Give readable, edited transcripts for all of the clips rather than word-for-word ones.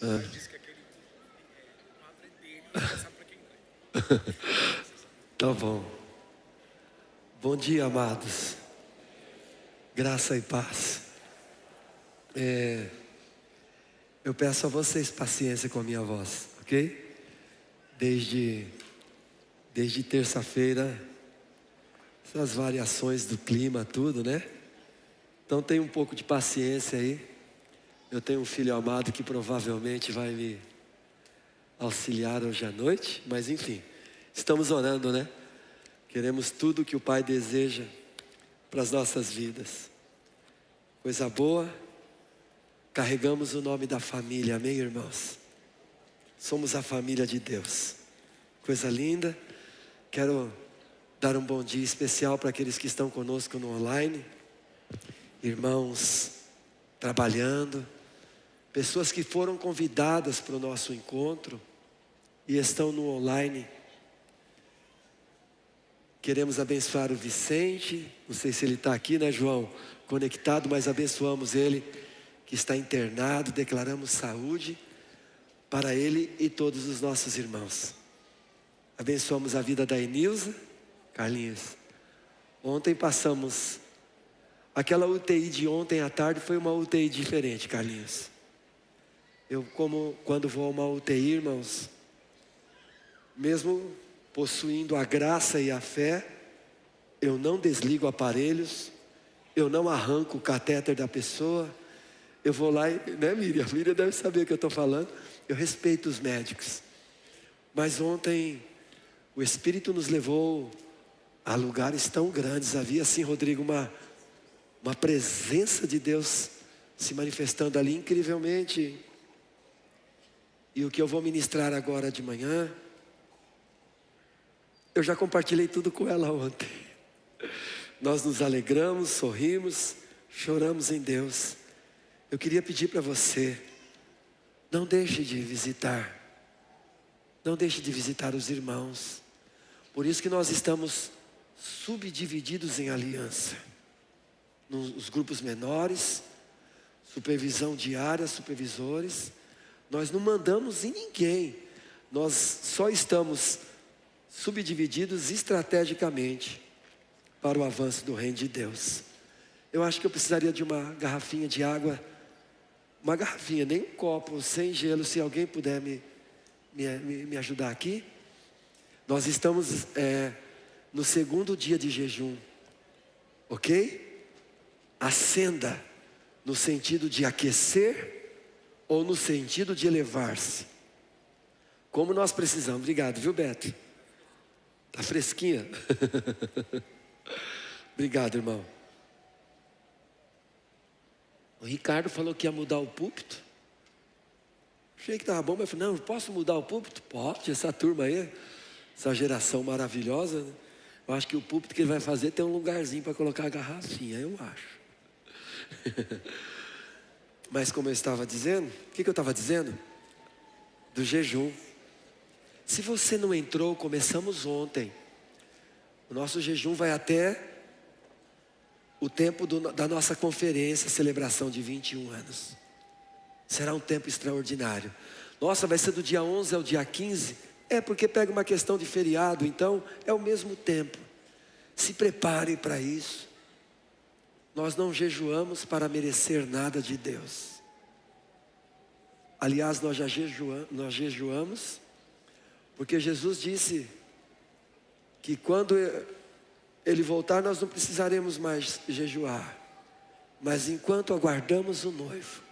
Ele disse que aquele quadro é dele, já sabe para quem vai. Tá bom. Bom dia, amados. Graça e paz. Eu peço a vocês paciência com a minha voz, ok? Desde terça-feira, essas variações do clima, tudo, né? Então tenha um pouco de paciência aí. Eu tenho um filho amado que provavelmente vai me auxiliar hoje à noite, mas enfim, estamos orando, né? Queremos tudo que o Pai deseja para as nossas vidas. Coisa boa, carregamos o nome da família, amém, irmãos? Somos a família de Deus. Coisa linda. Quero dar um bom dia especial para aqueles que estão conosco no online. Irmãos trabalhando, pessoas que foram convidadas para o nosso encontro e estão no online. Queremos abençoar o Vicente, não sei se ele está aqui, né, João? Conectado, mas abençoamos ele que está internado, declaramos saúde para ele e todos os nossos irmãos. Abençoamos a vida da Enilza, Carlinhos. Ontem passamos, aquela UTI de ontem à tarde foi uma UTI diferente, Carlinhos. Eu, quando vou a uma UTI, irmãos, mesmo possuindo a graça e a fé, eu não desligo aparelhos, eu não arranco o catéter da pessoa, eu vou lá e, né, Miriam? A Miriam deve saber o que eu estou falando. Eu respeito os médicos. Mas ontem, o Espírito nos levou a lugares tão grandes. Havia assim, Rodrigo, uma presença de Deus se manifestando ali incrivelmente. E o que eu vou ministrar agora de manhã, eu já compartilhei tudo com ela ontem. Nós nos alegramos, sorrimos, choramos em Deus. Eu queria pedir para você, não deixe de visitar. Não deixe de visitar os irmãos. Por isso que nós estamos subdivididos em aliança. Nos grupos menores, supervisão diária, supervisores. Nós não mandamos em ninguém. Nós só estamos subdivididos estrategicamente para o avanço do reino de Deus. Eu acho que eu precisaria de uma garrafinha de água. Uma garrafinha, nem um copo, sem gelo, se alguém puder me ajudar aqui. Nós estamos no segundo dia de jejum, ok? Acenda no sentido de aquecer ou no sentido de elevar-se. Como nós precisamos. Obrigado, viu, Beto? Tá fresquinha? Obrigado, irmão. O Ricardo falou que ia mudar o púlpito. Achei que estava bom, mas eu falei, não, posso mudar o púlpito? Pode, essa turma aí, essa geração maravilhosa, né? Eu acho que o púlpito que ele vai fazer tem um lugarzinho para colocar a garrafinha, eu acho. Mas como eu estava dizendo, o que eu estava dizendo? Do jejum. Se você não entrou, começamos ontem. O nosso jejum vai até o tempo da nossa conferência, celebração de 21 anos. Será um tempo extraordinário. Nossa, vai ser do dia 11 ao dia 15? É porque pega uma questão de feriado, então é o mesmo tempo. Se prepare para isso. Nós não jejuamos para merecer nada de Deus. Aliás, nós jejuamos, porque Jesus disse que quando Ele voltar, nós não precisaremos mais jejuar. Mas enquanto aguardamos o noivo,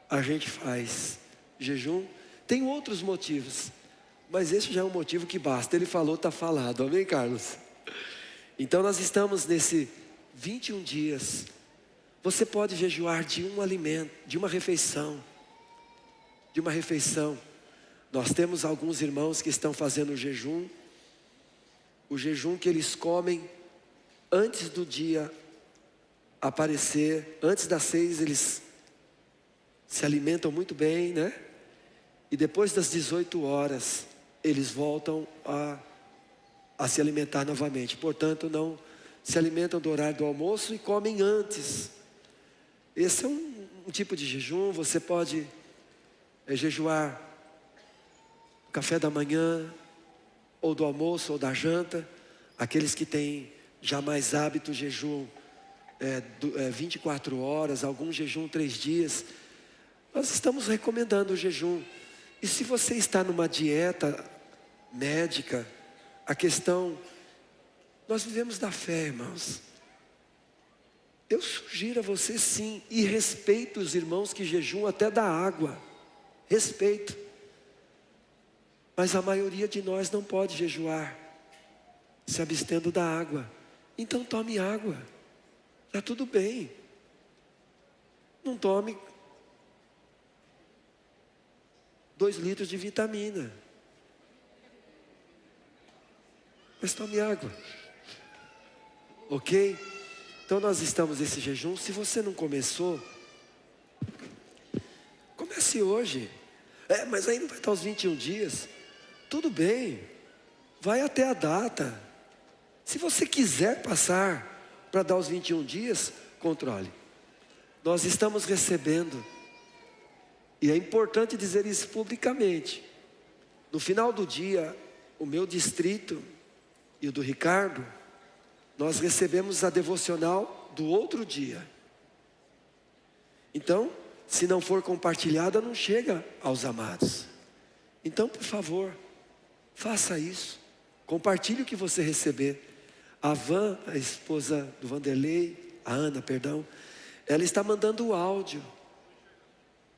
a gente faz jejum. Tem outros motivos, mas esse já é um motivo que basta. Ele falou, está falado, amém, Carlos? Então nós estamos nesse 21 dias. Você pode jejuar de um alimento, de uma refeição. De uma refeição. Nós temos alguns irmãos que estão fazendo jejum. O jejum que eles comem antes do dia aparecer, antes das 6 eles se alimentam muito bem, né? E depois das 18 horas, eles voltam a se alimentar novamente. Portanto, não se alimentam do horário do almoço e comem antes. Esse é um tipo de jejum. Você pode é jejuar do café da manhã, ou do almoço, ou da janta. Aqueles que têm já mais hábito, jejum 24 horas, algum jejum 3 dias. Nós estamos recomendando o jejum. E se você está numa dieta médica, a questão, nós vivemos da fé, irmãos. Eu sugiro a você sim, e respeito os irmãos que jejuam até da água, respeito. Mas a maioria de nós não pode jejuar, se abstendo da água. Então tome água, está tudo bem. Não tome 2 litros de vitamina, mas tome água, ok? Então nós estamos nesse jejum. Se você não começou, comece hoje. Mas aí não vai estar os 21 dias. Tudo bem, vai até a data. Se você quiser passar para dar os 21 dias, controle. Nós estamos recebendo, e é importante dizer isso publicamente. No final do dia, o meu distrito e o do Ricardo, nós recebemos a devocional do outro dia. Então, se não for compartilhada, não chega aos amados. Então, por favor, faça isso. Compartilhe o que você receber. A Van, a esposa do Vanderlei, a Ana, perdão, ela está mandando o áudio.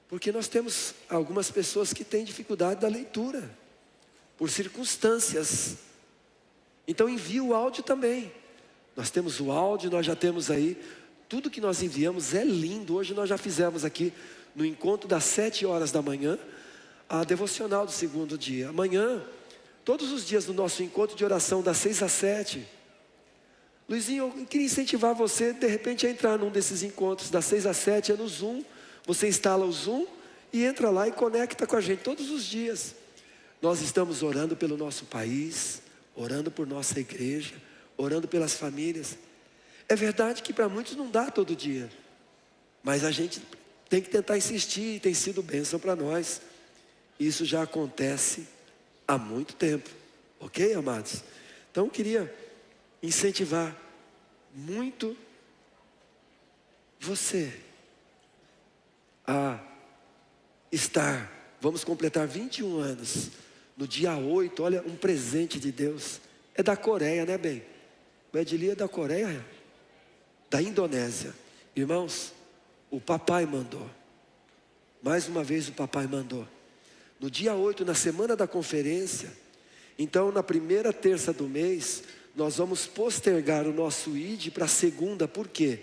Porque nós temos algumas pessoas que têm dificuldade da leitura, por circunstâncias. Então envie o áudio também. Nós temos o áudio, nós já temos aí, tudo que nós enviamos é lindo. Hoje nós já fizemos aqui, no encontro das 7 horas da manhã, a devocional do segundo dia. Amanhã, todos os dias do nosso encontro de oração, das 6 às 7. Luizinho, eu queria incentivar você, de repente, a entrar num desses encontros, das 6 às 7, é no Zoom. Você instala o Zoom e entra lá e conecta com a gente todos os dias. Nós estamos orando pelo nosso país, orando por nossa igreja, orando pelas famílias. É verdade que para muitos não dá todo dia, mas a gente tem que tentar insistir, e tem sido bênção para nós. Isso já acontece há muito tempo, ok, amados? Então eu queria incentivar muito você a estar, vamos completar 21 anos, no dia 8, olha, um presente de Deus. É da Coreia, né, bem? O Edili é da Coreia, da Indonésia. Irmãos, o papai mandou. Mais uma vez o papai mandou. No dia 8, na semana da conferência, então na primeira terça do mês, nós vamos postergar o nosso ID para a segunda. Por quê?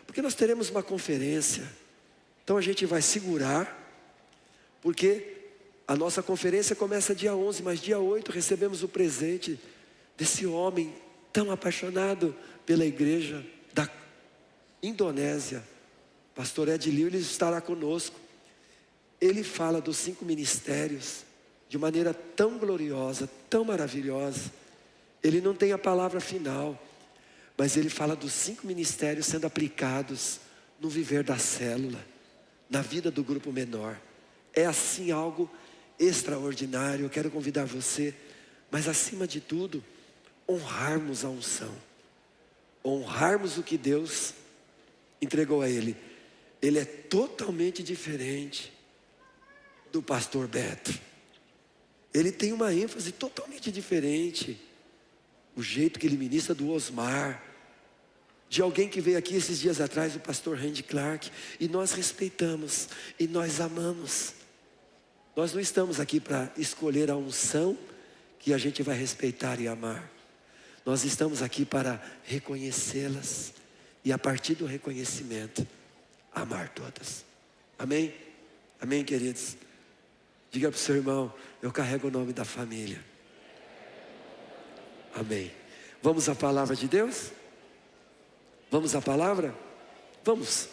Porque nós teremos uma conferência. Então a gente vai segurar, porque a nossa conferência começa dia 11, mas dia 8 recebemos o presente desse homem tão apaixonado pela igreja da Indonésia. Pastor Edilio, ele estará conosco. Ele fala dos 5 ministérios de maneira tão gloriosa, tão maravilhosa. Ele não tem a palavra final, mas ele fala dos 5 ministérios sendo aplicados no viver da célula, na vida do grupo menor. É assim algo extraordinário. Eu quero convidar você, mas acima de tudo, honrarmos a unção, honrarmos o que Deus entregou a ele. Ele é totalmente diferente do pastor Beto. Ele tem uma ênfase totalmente diferente. O jeito que ele ministra do Osmar, de alguém que veio aqui esses dias atrás, o pastor Randy Clark, e nós respeitamos, e nós amamos. Nós não estamos aqui para escolher a unção que a gente vai respeitar e amar. Nós estamos aqui para reconhecê-las, e a partir do reconhecimento, amar todas. Amém? Amém, queridos? Diga para o seu irmão, eu carrego o nome da família. Amém. Vamos à palavra de Deus? Vamos à palavra? Vamos.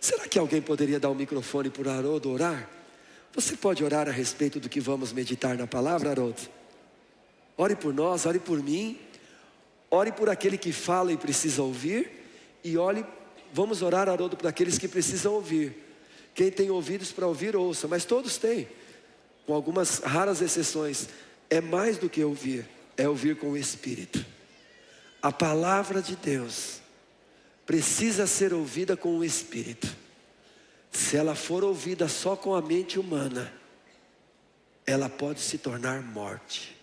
Será que alguém poderia dar o microfone para o Haroldo orar? Você pode orar a respeito do que vamos meditar na palavra, Haroldo? Ore por nós, ore por mim. Ore por aquele que fala e precisa ouvir. E vamos orar, Haroldo, por aqueles que precisam ouvir. Quem tem ouvidos para ouvir, ouça. Mas todos têm. com algumas raras exceções, é mais do que ouvir, é ouvir com o Espírito. A palavra de Deus precisa ser ouvida com o Espírito. Se ela for ouvida só com a mente humana, ela pode se tornar morte,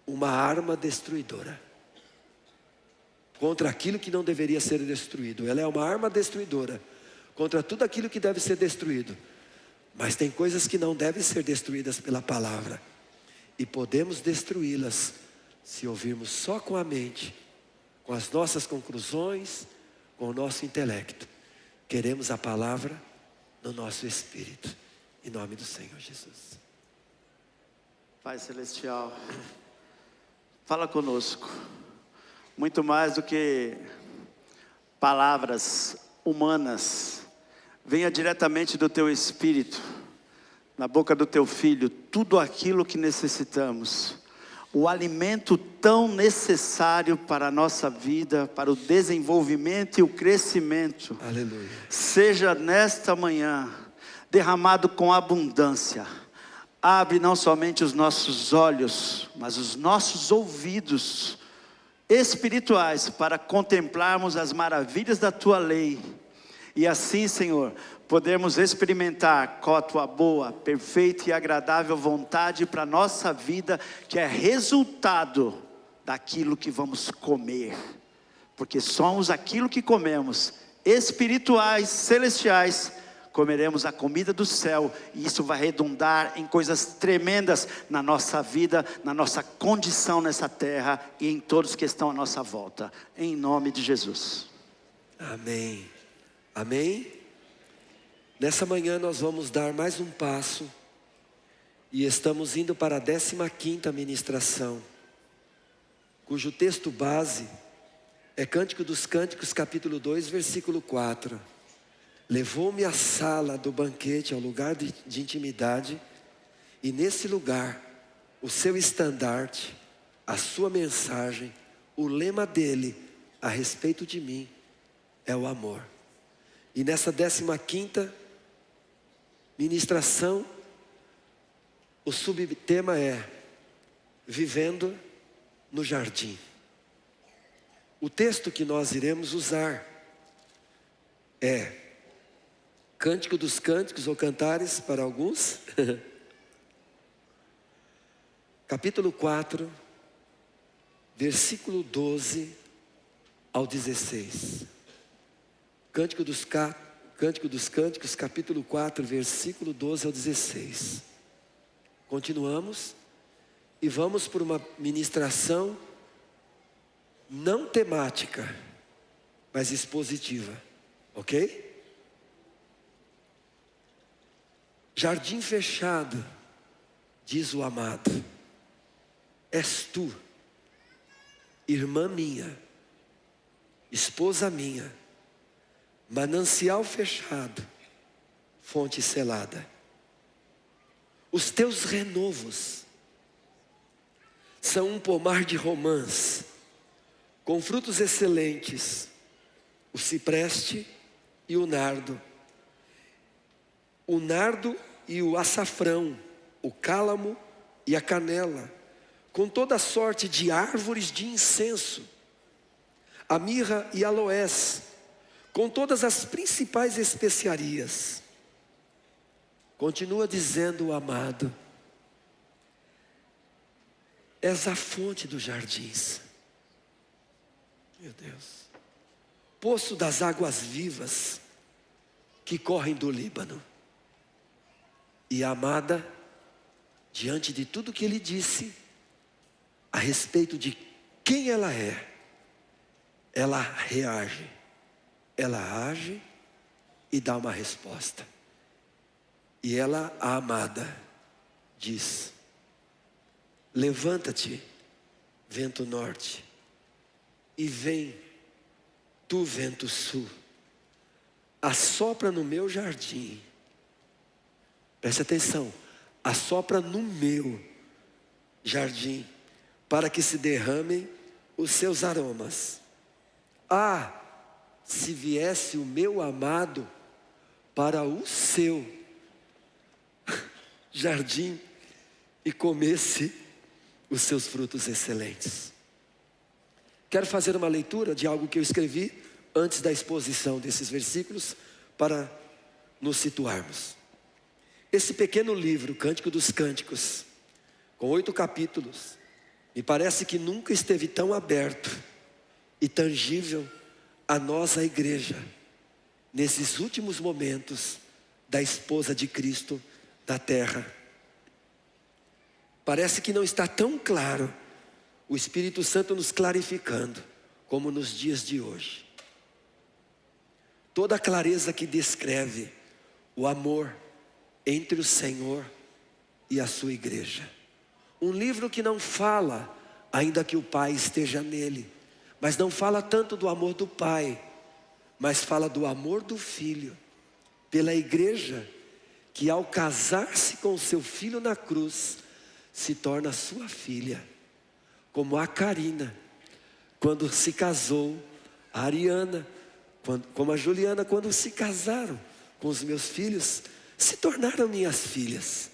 uma arma destruidora contra aquilo que não deveria ser destruído. Ela é uma arma destruidora contra tudo aquilo que deve ser destruído. Mas tem coisas que não devem ser destruídas pela palavra, e podemos destruí-las se ouvirmos só com a mente, com as nossas conclusões, com o nosso intelecto. Queremos a palavra no nosso espírito, em nome do Senhor Jesus. Pai Celestial, fala conosco, muito mais do que palavras humanas, venha diretamente do Teu Espírito, na boca do Teu Filho, tudo aquilo que necessitamos, o alimento tão necessário para a nossa vida, para o desenvolvimento e o crescimento. Aleluia. Seja nesta manhã derramado com abundância. Abre não somente os nossos olhos, mas os nossos ouvidos espirituais para contemplarmos as maravilhas da Tua lei. E assim, Senhor, podermos experimentar qual a Tua boa, perfeita e agradável vontade para a nossa vida, que é resultado daquilo que vamos comer. Porque somos aquilo que comemos, espirituais, celestiais. Comeremos a comida do céu, e isso vai redundar em coisas tremendas na nossa vida, na nossa condição nessa terra e em todos que estão à nossa volta, em nome de Jesus. Amém. Amém? Nessa manhã nós vamos dar mais um passo, e estamos indo para a 15ª ministração, cujo texto base é Cântico dos Cânticos, capítulo 2, versículo 4. Levou-me à sala do banquete, ao lugar de intimidade, e nesse lugar, o seu estandarte, a sua mensagem, o lema dele a respeito de mim é o amor. E nessa 15ª ministração, o subtema é Vivendo no Jardim. O texto que nós iremos usar é Cântico dos Cânticos ou Cantares para alguns, capítulo 4, versículo 12 ao 16. Cântico dos Cânticos, capítulo 4, versículo 12 ao 16. Continuamos e vamos por uma ministração não temática, mas expositiva, ok? Jardim fechado, diz o amado, és tu, irmã minha, esposa minha, manancial fechado, fonte selada. Os teus renovos são um pomar de romãs, com frutos excelentes, o cipreste e o nardo e o açafrão, o cálamo e a canela, com toda sorte de árvores de incenso, a mirra e aloés, com todas as principais especiarias. Continua dizendo o amado, és a fonte dos jardins, meu Deus, poço das águas vivas que correm do Líbano. E a amada, diante de tudo que ele disse a respeito de quem ela é, ela reage, ela age e dá uma resposta. E ela, a amada, diz: levanta-te, vento norte, e vem, tu vento sul, assopra no meu jardim. Preste atenção, assopra no meu jardim, para que se derramem os seus aromas. Ah, se viesse o meu amado para o seu. jardim e comesse os seus frutos excelentes. Quero fazer uma leitura de algo que eu escrevi antes da exposição desses versículos para nos situarmos. Esse pequeno livro, Cântico dos Cânticos, com 8 capítulos, me parece que nunca esteve tão aberto e tangível a nós, a igreja, nesses últimos momentos da esposa de Cristo na terra. Parece que não está tão claro, o Espírito Santo nos clarificando, como nos dias de hoje. Toda a clareza que descreve o amor entre o Senhor e a sua igreja. Um livro que não fala, ainda que o Pai esteja nele, mas não fala tanto do amor do Pai, mas fala do amor do Filho, pela igreja, que ao casar-se com o seu filho na cruz, se torna sua filha, como a Karina, quando se casou, a Ariana, como a Juliana, quando se casaram com os meus filhos, se tornaram minhas filhas.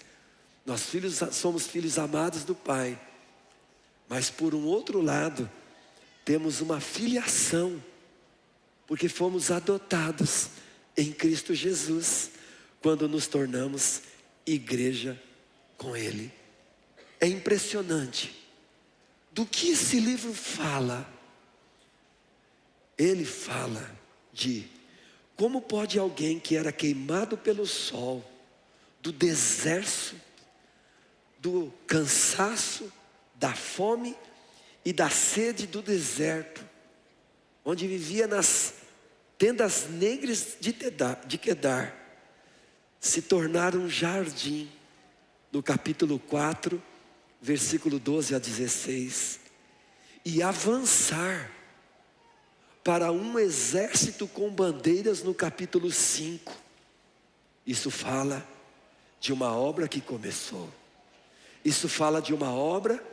Nós somos filhos amados do Pai, mas por um outro lado, temos uma filiação, porque fomos adotados em Cristo Jesus, quando nos tornamos igreja com Ele. É impressionante. Do que esse livro fala? Ele fala de como pode alguém que era queimado pelo sol, do deserto, do cansaço, da fome e da sede do deserto, onde vivia nas tendas negras de Quedar, se tornar um jardim, no capítulo 4, versículo 12 a 16, e avançar para um exército com bandeiras no capítulo 5. Isso fala de uma obra que começou. Isso fala de uma obra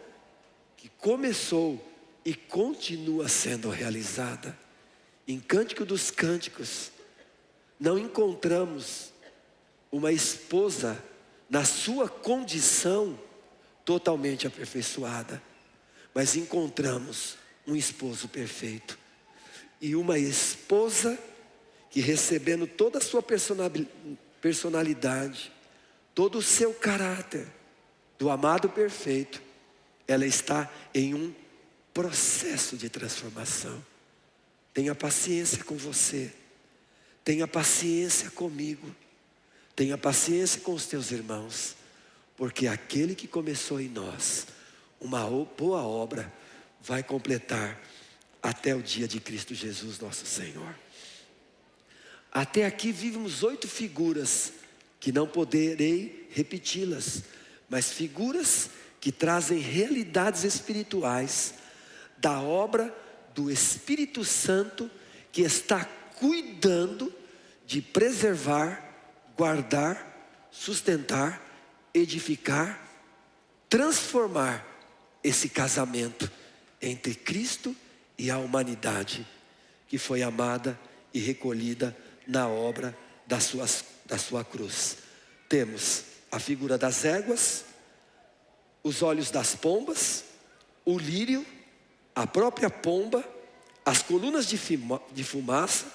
que começou e continua sendo realizada. Em Cântico dos Cânticos, não encontramos uma esposa na sua condição totalmente aperfeiçoada, mas encontramos um esposo perfeito e uma esposa que, recebendo toda a sua personalidade, todo o seu caráter do amado perfeito, ela está em um processo de transformação. Tenha paciência com você, tenha paciência comigo, tenha paciência com os teus irmãos, porque aquele que começou em nós uma boa obra vai completar até o dia de Cristo Jesus nosso Senhor. Até aqui vimos 8 figuras que não poderei repeti-las, mas figuras que trazem realidades espirituais da obra do Espírito Santo, que está cuidando de preservar, guardar, sustentar, edificar, transformar esse casamento entre Cristo e a humanidade, que foi amada e recolhida na obra da sua cruz. Temos a figura das éguas, os olhos das pombas, o lírio, a própria pomba, as colunas de fumaça,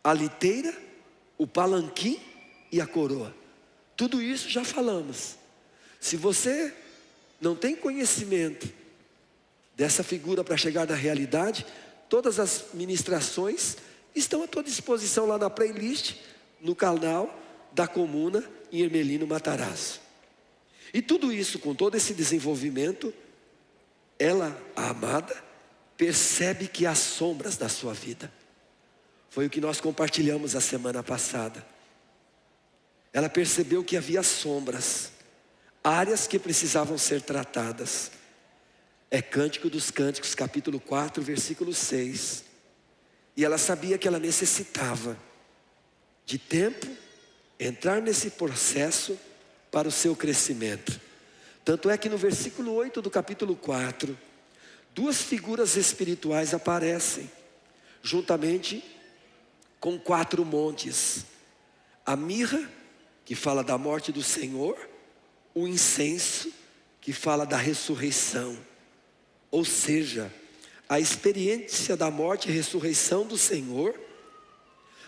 a liteira, o palanquim e a coroa. Tudo isso já falamos. Se você não tem conhecimento dessa figura para chegar na realidade, todas as ministrações estão à tua disposição lá na playlist, no canal da Comuna em Hermelino Matarazzo. E tudo isso, com todo esse desenvolvimento, ela, a amada, percebe que há sombras na sua vida. Foi o que nós compartilhamos a semana passada. Ela percebeu que havia sombras, áreas que precisavam ser tratadas. É Cântico dos Cânticos, capítulo 4, versículo 6. E ela sabia que ela necessitava de tempo, entrar nesse processo para o seu crescimento. Tanto é que no versículo 8 do capítulo 4, 2 figuras espirituais aparecem, juntamente com 4 montes. A mirra, que fala da morte do Senhor, o incenso, que fala da ressurreição. Ou seja, a experiência da morte e ressurreição do Senhor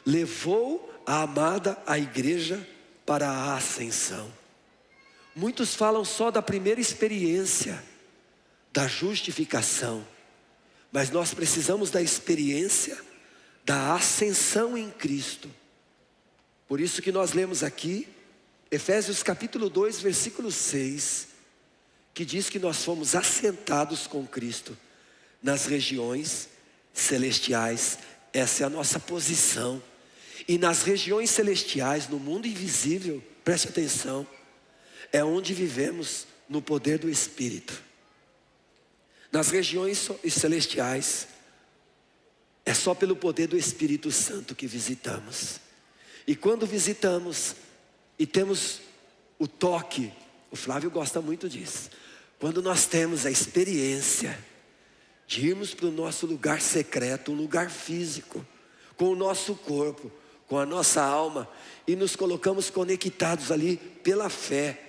levou a amada a igreja para a ascensão. Muitos falam só da primeira experiência, da justificação. Mas nós precisamos da experiência da ascensão em Cristo. Por isso que nós lemos aqui, Efésios capítulo 2, versículo 6, que diz que nós fomos assentados com Cristo nas regiões celestiais. Essa é a nossa posição. E nas regiões celestiais, no mundo invisível, preste atenção, é onde vivemos no poder do Espírito. Nas regiões celestiais, é só pelo poder do Espírito Santo que visitamos. E quando visitamos e temos o toque, o Flávio gosta muito disso, quando nós temos a experiência de irmos para o nosso lugar secreto, um lugar físico, com o nosso corpo, com a nossa alma, e nos colocamos conectados ali pela fé,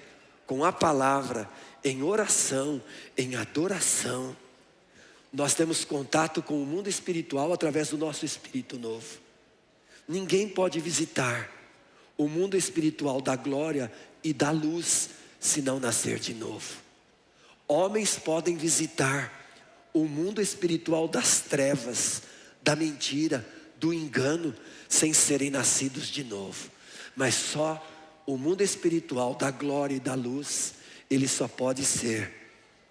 com a palavra, em oração, em adoração, nós temos contato com o mundo espiritual através do nosso espírito novo. Ninguém pode visitar o mundo espiritual da glória e da luz se não nascer de novo. Homens podem visitar o mundo espiritual das trevas, da mentira, do engano, sem serem nascidos de novo. Mas só o mundo espiritual da glória e da luz, ele só pode ser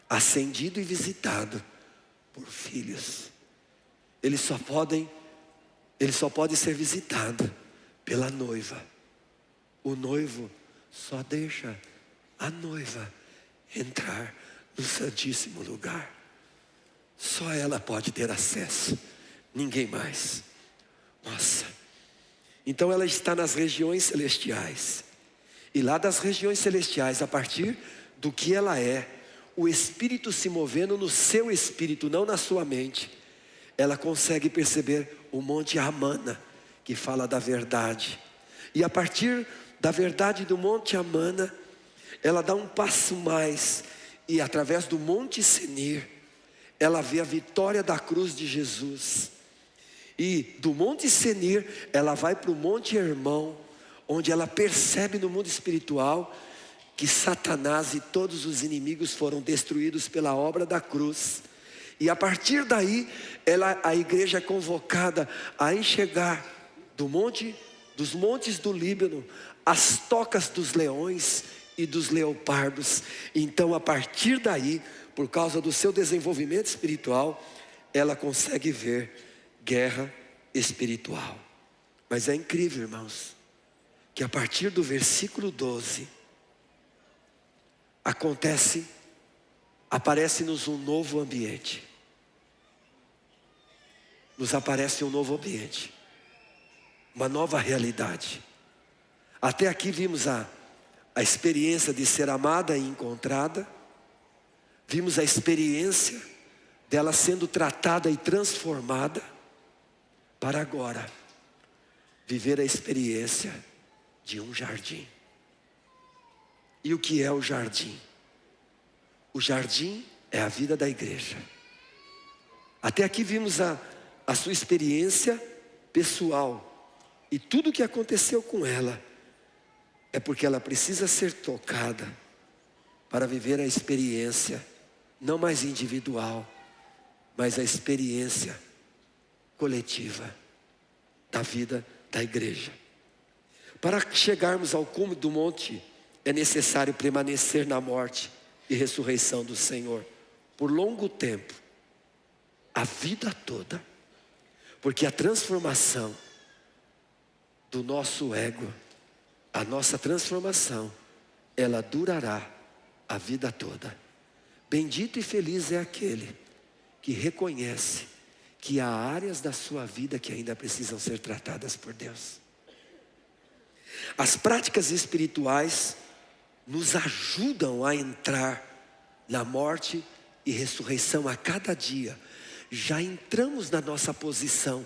acendido e visitado por filhos. Ele só pode ser visitado pela noiva. O noivo só deixa a noiva entrar no santíssimo lugar. Só ela pode ter acesso, ninguém mais. Nossa, então ela está nas regiões celestiais. E lá das regiões celestiais, a partir do que ela é, o Espírito se movendo no seu espírito, não na sua mente, ela consegue perceber o Monte Amana, que fala da verdade. E a partir da verdade do Monte Amana, ela dá um passo mais, e através do Monte Senir, ela vê a vitória da cruz de Jesus. E do Monte Senir, ela vai para o Monte Hermão, onde ela percebe no mundo espiritual que Satanás e todos os inimigos foram destruídos pela obra da cruz. E a partir daí, a igreja é convocada a enxergar dos montes do Líbano, as tocas dos leões e dos leopardos. Então, a partir daí, por causa do seu desenvolvimento espiritual, ela consegue ver guerra espiritual. Mas é incrível, irmãos, que a partir do versículo 12, aparece-nos um novo ambiente. Nos aparece um novo ambiente, uma nova realidade. Até aqui vimos a experiência de ser amada e encontrada, vimos a experiência dela sendo tratada e transformada, para agora viver a experiência de um jardim. E o que é o jardim? O jardim é a vida da igreja. Até aqui vimos a sua experiência pessoal, e tudo o que aconteceu com ela é porque ela precisa ser tocada para viver a experiência, não mais individual, mas a experiência coletiva da vida da igreja. Para chegarmos ao cume do monte, é necessário permanecer na morte e ressurreição do Senhor por longo tempo, a vida toda, porque a transformação do nosso ego, a nossa transformação, ela durará a vida toda. Bendito e feliz é aquele que reconhece que há áreas da sua vida que ainda precisam ser tratadas por Deus. As práticas espirituais nos ajudam a entrar na morte e ressurreição a cada dia. Já entramos na nossa posição,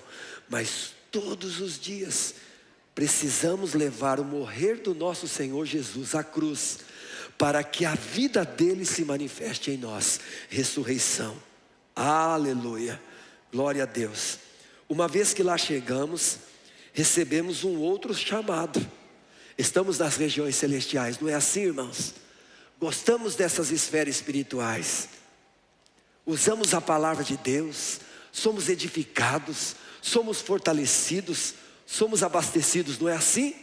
mas todos os dias precisamos levar o morrer do nosso Senhor Jesus à cruz, para que a vida dele se manifeste em nós. Ressurreição. Aleluia. Glória a Deus. Uma vez que lá chegamos, recebemos um outro chamado. Estamos nas regiões celestiais, não é assim, irmãos? Gostamos dessas esferas espirituais. Usamos a palavra de Deus, somos edificados, somos fortalecidos, somos abastecidos, não é assim?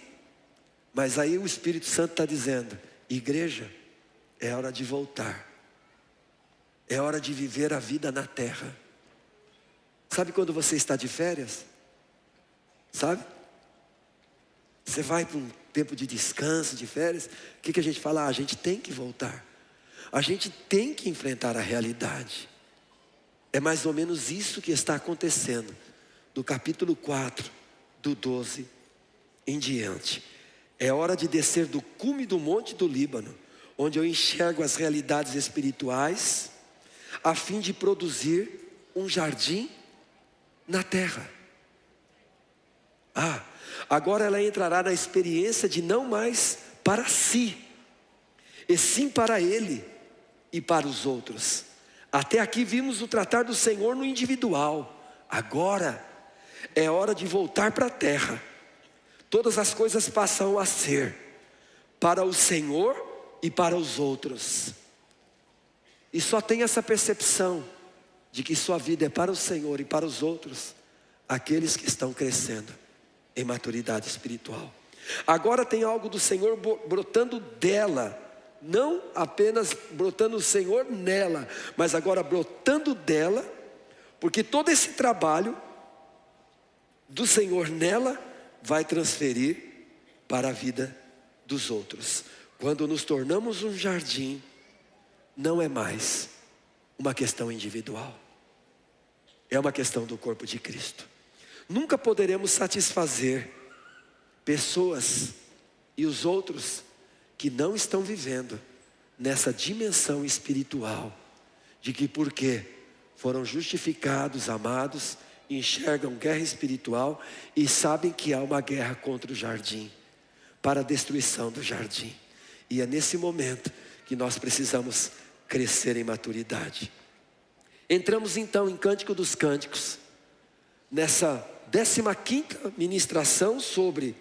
Mas aí o Espírito Santo está dizendo: igreja, é hora de voltar. É hora de viver a vida na terra. Sabe quando você está de férias? Sabe? Você vai para um tempo de descanso, de férias. O que a gente fala? A gente tem que voltar. A gente tem que enfrentar a realidade. É mais ou menos isso que está acontecendo. Do capítulo 4, do 12 em diante. É hora de descer do cume do monte do Líbano, onde eu enxergo as realidades espirituais, a fim de produzir um jardim na terra. Agora ela entrará na experiência de não mais para si, e sim para ele e para os outros. Até aqui vimos o tratar do Senhor no individual. Agora é hora de voltar para a terra. Todas as coisas passam a ser para o Senhor e para os outros. E só tem essa percepção de que sua vida é para o Senhor e para os outros, aqueles que estão crescendo em maturidade espiritual. Agora tem algo do Senhor brotando dela, não apenas brotando o Senhor nela, mas agora brotando dela, porque todo esse trabalho do Senhor nela vai transferir para a vida dos outros. Quando nos tornamos um jardim, não é mais uma questão individual, é uma questão do corpo de Cristo. Nunca poderemos satisfazer pessoas e os outros que não estão vivendo nessa dimensão espiritual, de que porque foram justificados, amados, enxergam guerra espiritual e sabem que há uma guerra contra o jardim, para a destruição do jardim. E é nesse momento que nós precisamos crescer em maturidade. Entramos então em Cântico dos Cânticos, nessa 15ª ministração sobre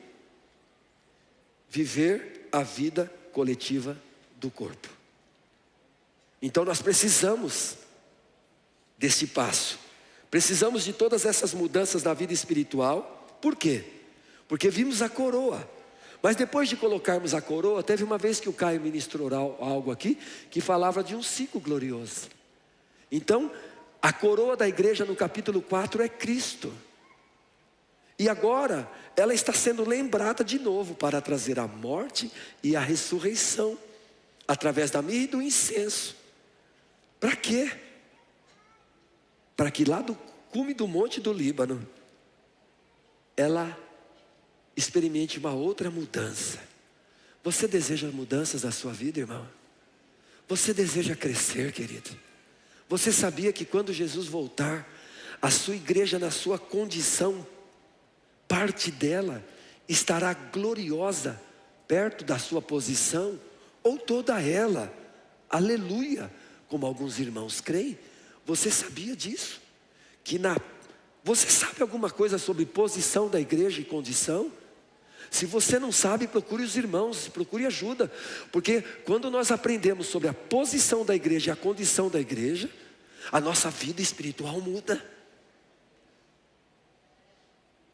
viver a vida coletiva do corpo. Então nós precisamos desse passo. Precisamos de todas essas mudanças na vida espiritual. Por quê? Porque vimos a coroa. Mas depois de colocarmos a coroa, teve uma vez que o Caio ministrou algo aqui, que falava de um ciclo glorioso. Então, a coroa da igreja no capítulo 4 é Cristo. E agora, ela está sendo lembrada de novo para trazer a morte e a ressurreição, através da mirra e do incenso. Para quê? Para que lá do cume do monte do Líbano, ela experimente uma outra mudança. Você deseja mudanças na sua vida, irmão? Você deseja crescer, querido? Você sabia que quando Jesus voltar, a sua igreja na sua condição, parte dela estará gloriosa, perto da sua posição, ou toda ela, aleluia, como alguns irmãos creem? Você sabia disso? Você sabe alguma coisa sobre posição da igreja e condição? Se você não sabe, procure os irmãos, procure ajuda. Porque quando nós aprendemos sobre a posição da igreja e a condição da igreja, a nossa vida espiritual muda.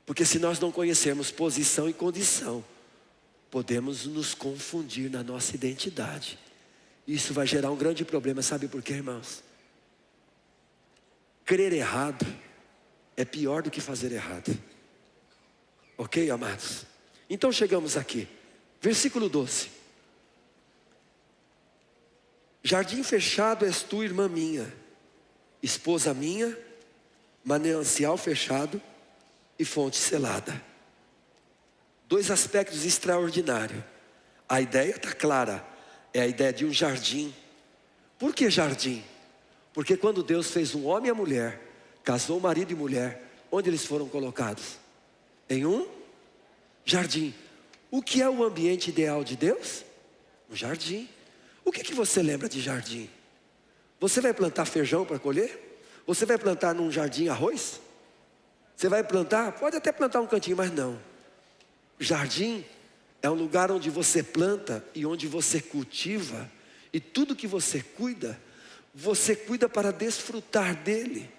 Porque se nós não conhecermos posição e condição, podemos nos confundir na nossa identidade. Isso vai gerar um grande problema, sabe por quê, irmãos? Crer errado é pior do que fazer errado. Ok, amados? Então chegamos aqui, versículo 12. Jardim fechado és tu, irmã minha, esposa minha, manancial fechado e fonte selada. Dois aspectos extraordinários. A ideia está clara, é a ideia de um jardim. Por que jardim? Porque quando Deus fez um homem e a mulher, casou marido e mulher, onde eles foram colocados? Em um jardim. O que é o ambiente ideal de Deus? Um jardim. O que você lembra de jardim? Você vai plantar feijão para colher? Você vai plantar num jardim arroz? Você vai plantar? Pode até plantar um cantinho, mas não. Jardim é um lugar onde você planta e onde você cultiva. E tudo que você cuida para desfrutar dele.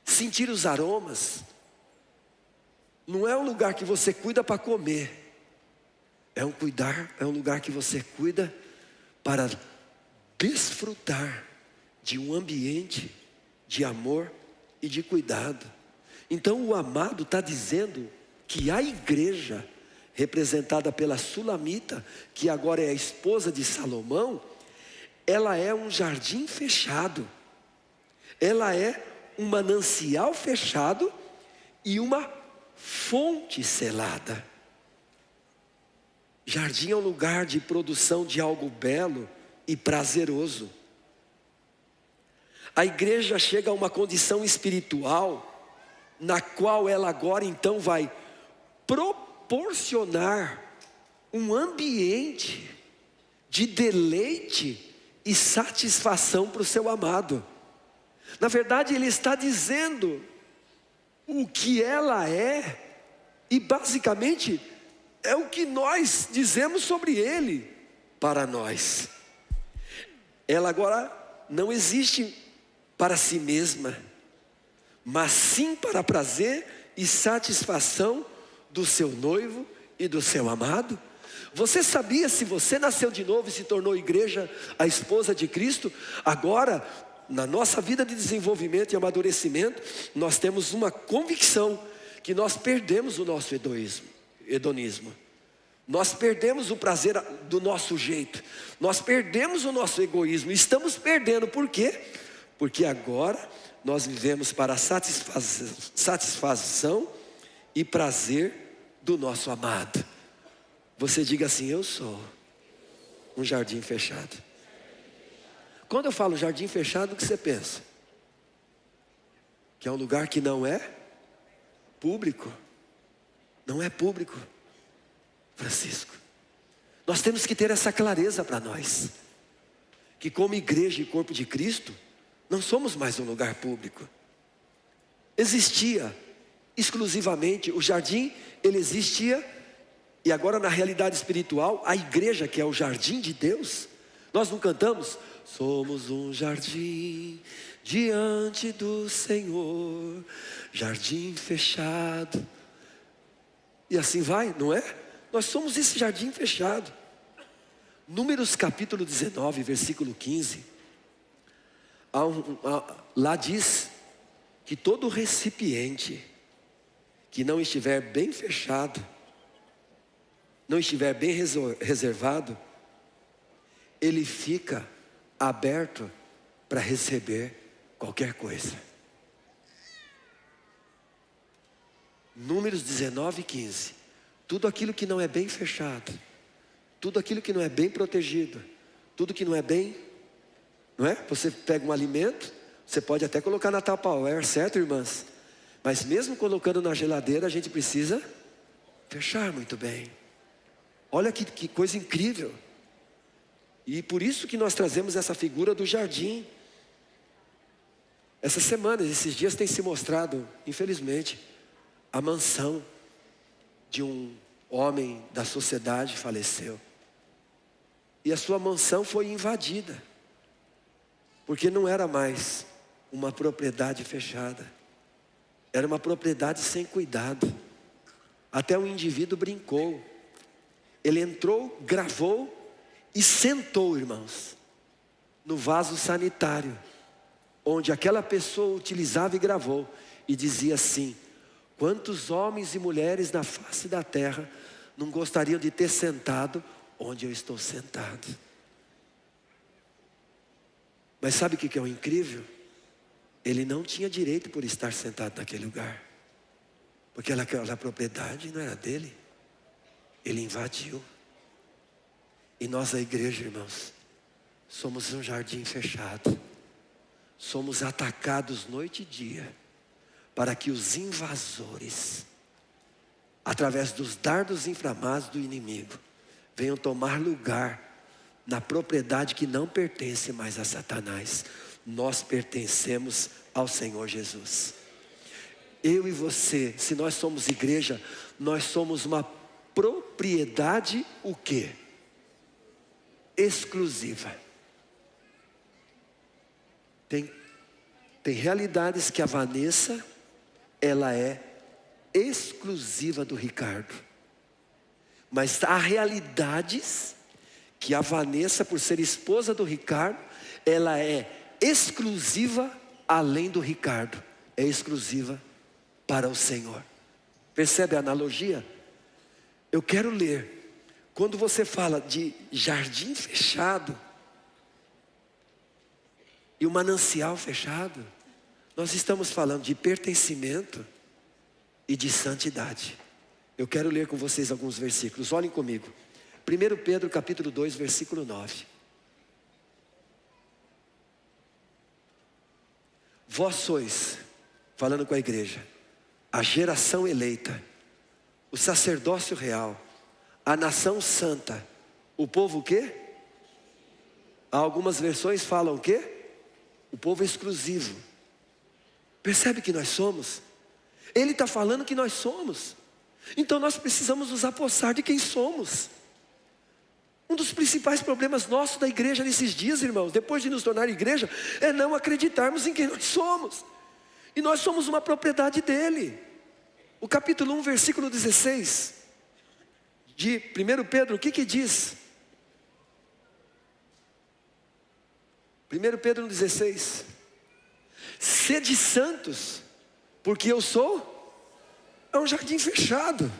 Sentir os aromas. Não é um lugar que você cuida para comer. É um lugar que você cuida para desfrutar de um ambiente de amor e de cuidado. Então o amado está dizendo que a igreja, representada pela Sulamita, que agora é a esposa de Salomão, ela é um jardim fechado, ela é um manancial fechado e uma fonte selada. Jardim é um lugar de produção de algo belo e prazeroso. A igreja chega a uma condição espiritual, na qual ela agora então vai proporcionar um ambiente de deleite e satisfação para o seu amado. Na verdade, ele está dizendo o que ela é, e basicamente é o que nós dizemos sobre ele para nós. Ela agora não existe para si mesma, mas sim para prazer e satisfação do seu noivo e do seu amado. Você sabia, se você nasceu de novo e se tornou igreja, a esposa de Cristo, agora, na nossa vida de desenvolvimento e amadurecimento, nós temos uma convicção que nós perdemos o nosso hedonismo. Nós perdemos o prazer do nosso jeito. Nós perdemos o nosso egoísmo. Estamos perdendo, por quê? Porque agora nós vivemos para a satisfação e prazer do nosso amado. Você diga assim: eu sou um jardim fechado. Quando eu falo jardim fechado, o que você pensa? Que é um lugar que não é público. Não é público, Francisco. Nós temos que ter essa clareza para nós, que como igreja e corpo de Cristo, não somos mais um lugar público. Existia exclusivamente o jardim, ele existia, e agora na realidade espiritual, a igreja, que é o jardim de Deus. Nós não cantamos: somos um jardim diante do Senhor, jardim fechado, e assim vai, não é? Nós somos esse jardim fechado. Números capítulo 19, versículo 15, lá diz que todo recipiente que não estiver bem fechado, não estiver bem reservado, ele fica aberto para receber qualquer coisa. Números 19, 15. Tudo aquilo que não é bem fechado, tudo aquilo que não é bem protegido, tudo que não é bem, não é? Você pega um alimento, você pode até colocar na Tupperware, certo, irmãs? Mas mesmo colocando na geladeira, a gente precisa fechar muito bem. Olha que coisa incrível. E por isso que nós trazemos essa figura do jardim. Essas semanas, esses dias tem se mostrado, infelizmente, a mansão de um homem da sociedade faleceu. E a sua mansão foi invadida, porque não era mais uma propriedade fechada, era uma propriedade sem cuidado. Até um indivíduo brincou. Ele entrou, gravou e sentou, irmãos, no vaso sanitário, onde aquela pessoa utilizava e gravou, e dizia assim: quantos homens e mulheres na face da terra não gostariam de ter sentado onde eu estou sentado? Mas sabe o que é o incrível? Ele não tinha direito por estar sentado naquele lugar, porque aquela propriedade não era dele. Ele invadiu. E nós, a igreja, irmãos, somos um jardim fechado. Somos atacados noite e dia, para que os invasores, através dos dardos inflamados do inimigo, venham tomar lugar na propriedade que não pertence mais a Satanás. Nós pertencemos ao Senhor Jesus. Eu e você, se nós somos igreja, nós somos uma propriedade o quê? Exclusiva. Tem realidades que a Vanessa, ela é exclusiva do Ricardo. Mas há realidades que a Vanessa, por ser esposa do Ricardo, ela é exclusiva além do Ricardo. É exclusiva para o Senhor. Percebe a analogia? Eu quero ler. Quando você fala de jardim fechado e o manancial fechado, nós estamos falando de pertencimento e de santidade. Eu quero ler com vocês alguns versículos. Olhem comigo. 1 Pedro capítulo 2, versículo 9. Vós sois, falando com a igreja, a geração eleita, o sacerdócio real, a nação santa, o povo o quê? Algumas versões falam o quê? O povo exclusivo. Percebe que nós somos? Ele está falando que nós somos. Então nós precisamos nos apossar de quem somos. Um dos principais problemas nossos da igreja nesses dias, irmãos, depois de nos tornar igreja, é não acreditarmos em quem nós somos. E nós somos uma propriedade dele. O capítulo 1, versículo 16 de 1 Pedro, o que diz? 1 Pedro 1,16: sede santos, porque eu sou um jardim fechado.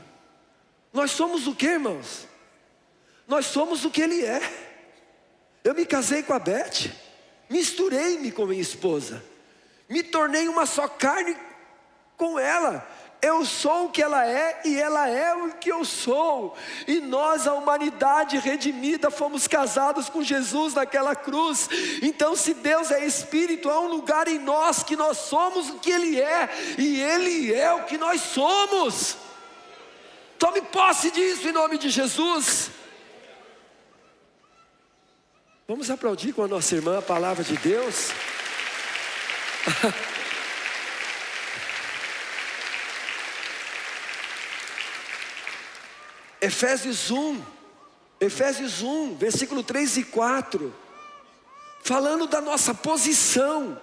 Nós somos o que, irmãos? Nós somos o que ele é. Eu me casei com a Beth, misturei-me com minha esposa, me tornei uma só carne com ela. Eu sou o que ela é e ela é o que eu sou. E nós, a humanidade redimida, fomos casados com Jesus naquela cruz. Então, se Deus é Espírito, há um lugar em nós que nós somos o que Ele é, e Ele é o que nós somos. Tome posse disso em nome de Jesus. Vamos aplaudir com a nossa irmã a palavra de Deus. Efésios 1, versículo 3 e 4, falando da nossa posição.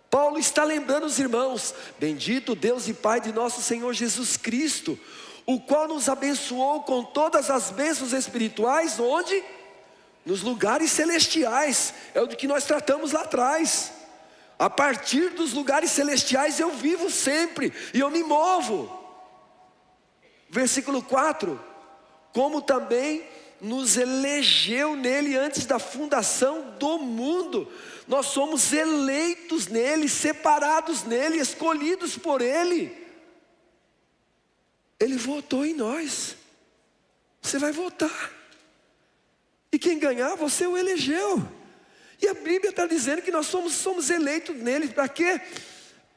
Paulo está lembrando os irmãos: bendito Deus e Pai de nosso Senhor Jesus Cristo, o qual nos abençoou com todas as bênçãos espirituais, onde? Nos lugares celestiais. É o de que nós tratamos lá atrás. A partir dos lugares celestiais eu vivo sempre, e eu me movo. Versículo 4: como também nos elegeu nele antes da fundação do mundo. Nós somos eleitos nele, separados nele, escolhidos por ele. Ele votou em nós. Você vai votar, e quem ganhar, você o elegeu. E a Bíblia está dizendo que nós somos eleitos nele. Para quê?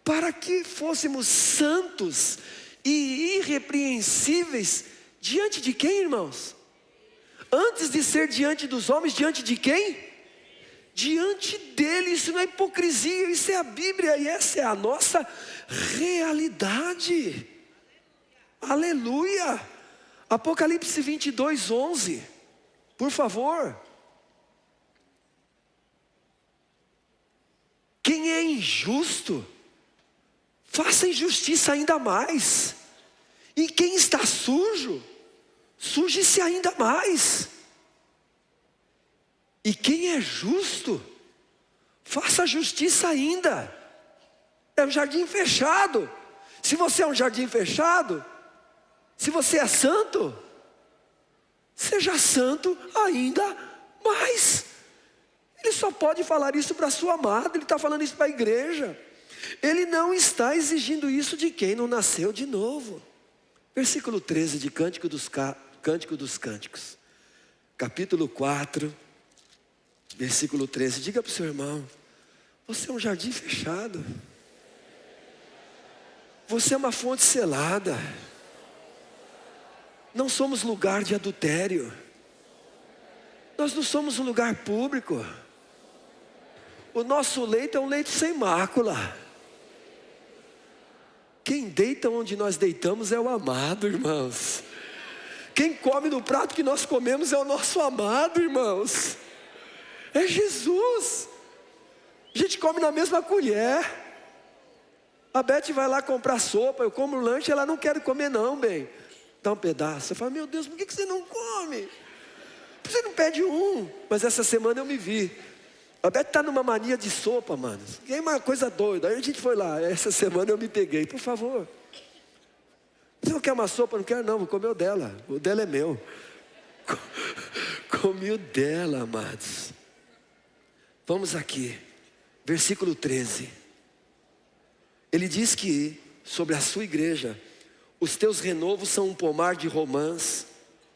Para que fôssemos santos e irrepreensíveis diante de quem, irmãos? Antes de ser diante dos homens, diante de quem? Diante dele. Isso não é hipocrisia, isso é a Bíblia, e essa é a nossa realidade. Aleluia. Apocalipse 22, 11, por favor. Quem é injusto, faça injustiça ainda mais. E quem está sujo, suje-se ainda mais. E quem é justo, faça justiça ainda. É um jardim fechado. Se você é um jardim fechado, se você é santo, seja santo ainda mais. Ele só pode falar isso para a sua amada. Ele está falando isso para a igreja. Ele não está exigindo isso de quem não nasceu de novo. Versículo 13 de Cântico dos Cânticos, capítulo 4, versículo 13. Diga para o seu irmão: você é um jardim fechado. Você é uma fonte selada. Não somos lugar de adultério. Nós não somos um lugar público. O nosso leito é um leito sem mácula. Quem deita onde nós deitamos é o amado, irmãos. Quem come no prato que nós comemos é o nosso amado, irmãos. É Jesus. A gente come na mesma colher. A Beth vai lá comprar sopa, eu como lanche, ela não quer comer não, bem. Dá um pedaço. Você fala, meu Deus, por que você não come? Por que você não pede um? Mas essa semana eu me vi. A Beth está numa mania de sopa, mano. É uma coisa doida. Aí a gente foi lá. Essa semana eu me peguei. Por favor. Você não quer uma sopa? Não quero não. Vou comer o dela. O dela é meu. Comi o dela, amados. Vamos aqui. Versículo 13. Ele diz que, sobre a sua igreja, os teus renovos são um pomar de romãs,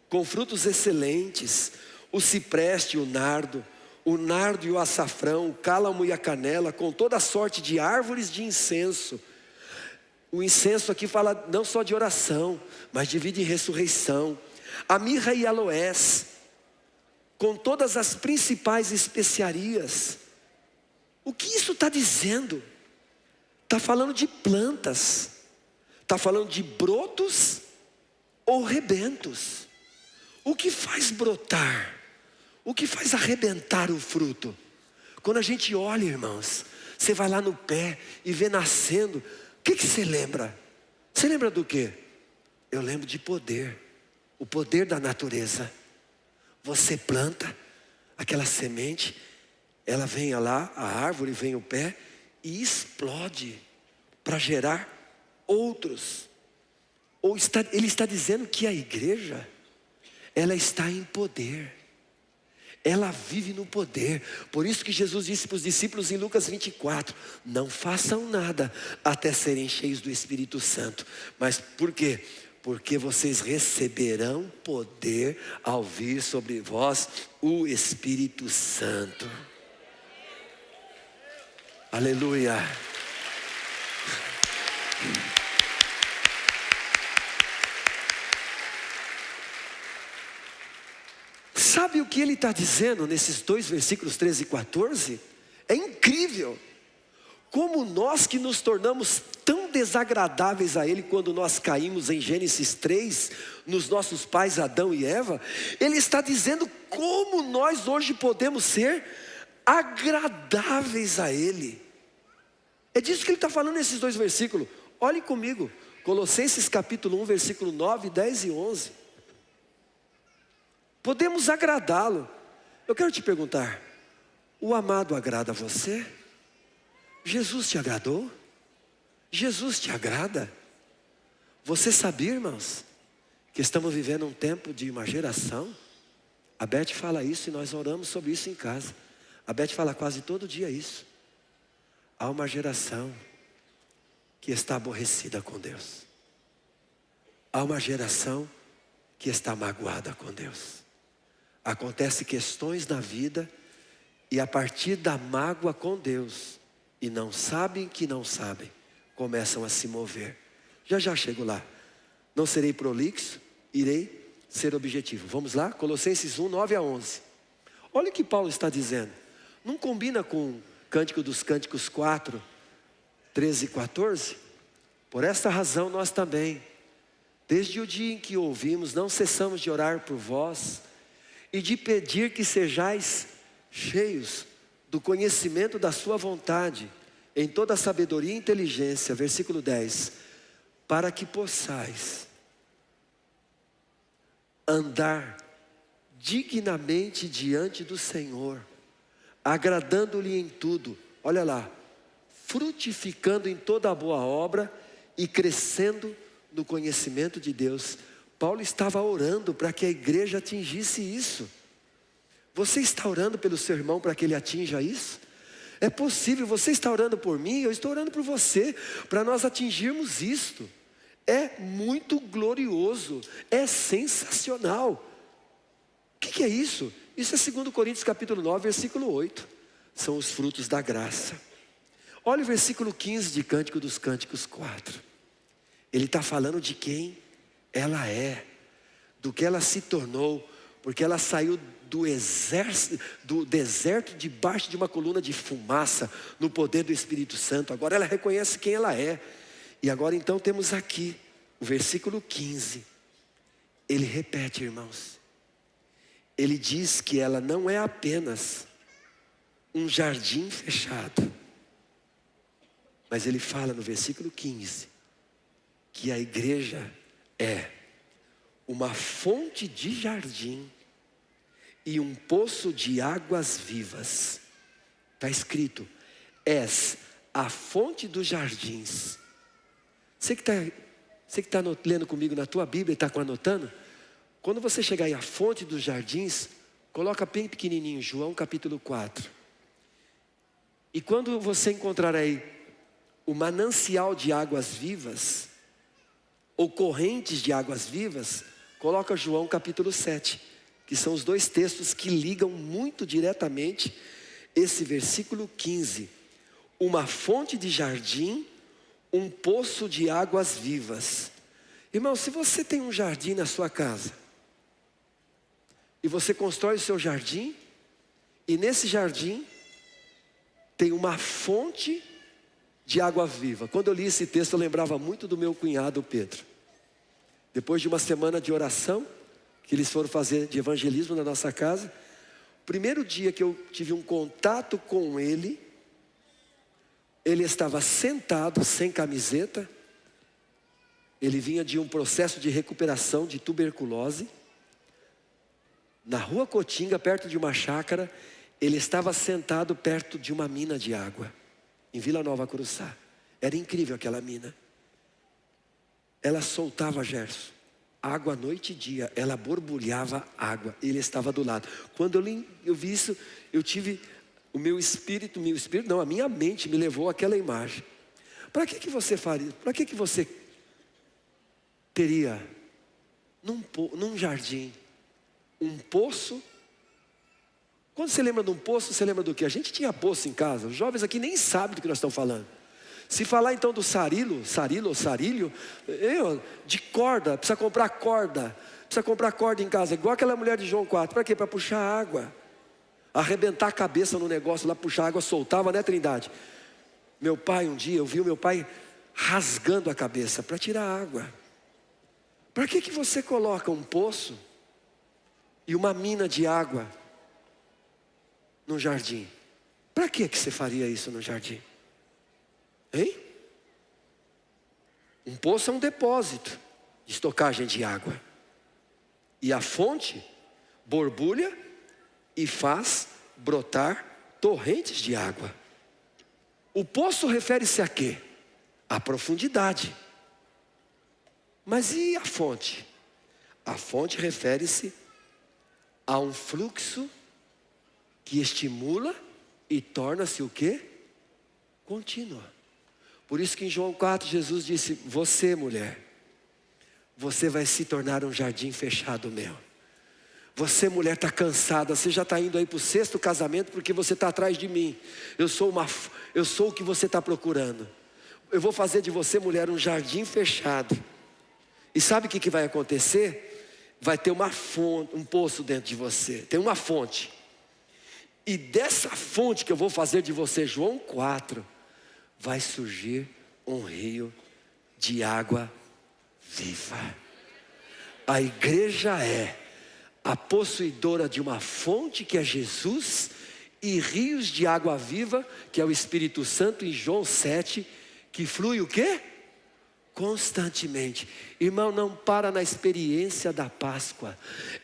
com frutos excelentes, o cipreste e o nardo e o açafrão, o cálamo e a canela, com toda sorte de árvores de incenso. O incenso aqui fala não só de oração, mas de vida e ressurreição. A mirra e aloés, com todas as principais especiarias. O que isso está dizendo? Está falando de plantas, está falando de brotos ou rebentos. O que faz brotar? O que faz arrebentar o fruto? Quando a gente olha, irmãos, você vai lá no pé e vê nascendo, o que você lembra? Você lembra do quê? Eu lembro de poder, o poder da natureza. Você planta aquela semente, ela vem lá, a árvore vem o pé e explode para gerar outros. Ele está dizendo que a igreja, ela está em poder. Ela vive no poder. Por isso que Jesus disse para os discípulos em Lucas 24: não façam nada até serem cheios do Espírito Santo. Mas por quê? Porque vocês receberão poder ao vir sobre vós o Espírito Santo. Aleluia. Sabe o que ele está dizendo nesses dois versículos 13 e 14? É incrível. Como nós que nos tornamos tão desagradáveis a ele quando nós caímos em Gênesis 3, nos nossos pais Adão e Eva, ele está dizendo como nós hoje podemos ser agradáveis a ele. É disso que ele está falando nesses dois versículos. Olhe comigo, Colossenses capítulo 1, versículo 9, 10 e 11. Podemos agradá-lo. Eu quero te perguntar, o amado agrada a você? Jesus te agradou? Jesus te agrada? Você sabia, irmãos, que estamos vivendo um tempo de uma geração? A Beth fala isso e nós oramos sobre isso em casa. A Beth fala quase todo dia isso. Há uma geração que está aborrecida com Deus. Há uma geração que está magoada com Deus. Acontecem questões na vida e a partir da mágoa com Deus, e não sabem que não sabem, começam a se mover. Já chego lá. Não serei prolixo, irei ser objetivo. Vamos lá? Colossenses 1, 9 a 11. Olha o que Paulo está dizendo. Não combina com Cântico dos Cânticos 4, 13 e 14? Por esta razão nós também, desde o dia em que ouvimos, não cessamos de orar por vós e de pedir que sejais cheios do conhecimento da sua vontade, em toda a sabedoria e inteligência. Versículo 10. Para que possais andar dignamente diante do Senhor, agradando-lhe em tudo. Olha lá, frutificando em toda a boa obra e crescendo no conhecimento de Deus. Paulo estava orando para que a igreja atingisse isso. Você está orando pelo seu irmão para que ele atinja isso? É possível. Você está orando por mim, eu estou orando por você, para nós atingirmos isto. É muito glorioso, é sensacional. O que é isso? Isso é 2 Coríntios capítulo 9, versículo 8. São os frutos da graça. Olha o versículo 15 de Cântico dos Cânticos 4. Ele está falando de quem ela é, do que ela se tornou, Porque ela saiu do deserto debaixo de uma coluna de fumaça, no poder do Espírito Santo. Agora ela reconhece quem ela é. E agora então temos aqui o versículo 15. Ele repete, irmãos. Ele diz que ela não é apenas um jardim fechado. Mas ele fala no versículo 15 que a igreja é uma fonte de jardim e um poço de águas vivas. Está escrito: és a fonte dos jardins. Você que está lendo comigo na tua Bíblia e está anotando, quando você chegar aí a fonte dos jardins, coloca bem pequenininho, João capítulo 4. E quando você encontrar aí o manancial de águas vivas, ou correntes de águas vivas, coloca João capítulo 7, que são os dois textos que ligam muito diretamente esse versículo 15. Uma fonte de jardim, um poço de águas vivas. Irmão, se você tem um jardim na sua casa, e você constrói o seu jardim, e nesse jardim tem uma fonte de água viva. Quando eu li esse texto, eu lembrava muito do meu cunhado Pedro. Depois de uma semana de oração, que eles foram fazer de evangelismo na nossa casa, o primeiro dia que eu tive um contato com ele estava sentado, sem camiseta. Ele vinha de um processo de recuperação de tuberculose. Na rua Cotinga, perto de uma chácara, ele estava sentado perto de uma mina de água, em Vila Nova Curuçá. Era incrível aquela mina. Ela soltava, Gerson, água noite e dia. Ela borbulhava água. Ele estava do lado. Quando eu vi isso, eu tive a minha mente me levou àquela imagem. Para que você faria? Para que você teria num jardim um poço? Quando você lembra de um poço, você lembra do quê? A gente tinha poço em casa. Os jovens aqui nem sabem do que nós estamos falando. Se falar então do sarilho, de corda, precisa comprar corda em casa, igual aquela mulher de João 4. Para quê? Para puxar água. Arrebentar a cabeça no negócio lá, puxar água, soltava, né, Trindade? Meu pai, um dia, eu vi o meu pai rasgando a cabeça para tirar água. Para que você coloca um poço e uma mina de água no jardim? Para que você faria isso no jardim? Hein? Um poço é um depósito de estocagem de água. E a fonte borbulha e faz brotar torrentes de água. O poço refere-se a quê? À profundidade. Mas e a fonte? A fonte refere-se a um fluxo que estimula e torna-se o quê? Contínua. Por isso que em João 4 Jesus disse: você, mulher, você vai se tornar um jardim fechado meu. Você, mulher, está cansada, você já está indo aí para o 6º casamento porque você está atrás de mim. Eu sou o que você está procurando. Eu vou fazer de você, mulher, um jardim fechado. E sabe o que vai acontecer? Vai ter uma fonte, um poço dentro de você. Tem uma fonte. E dessa fonte que eu vou fazer de você, João 4, vai surgir um rio de água viva. A igreja é a possuidora de uma fonte que é Jesus, e rios de água viva, que é o Espírito Santo, em João 7, que flui o quê? Constantemente. Irmão, não para na experiência da Páscoa.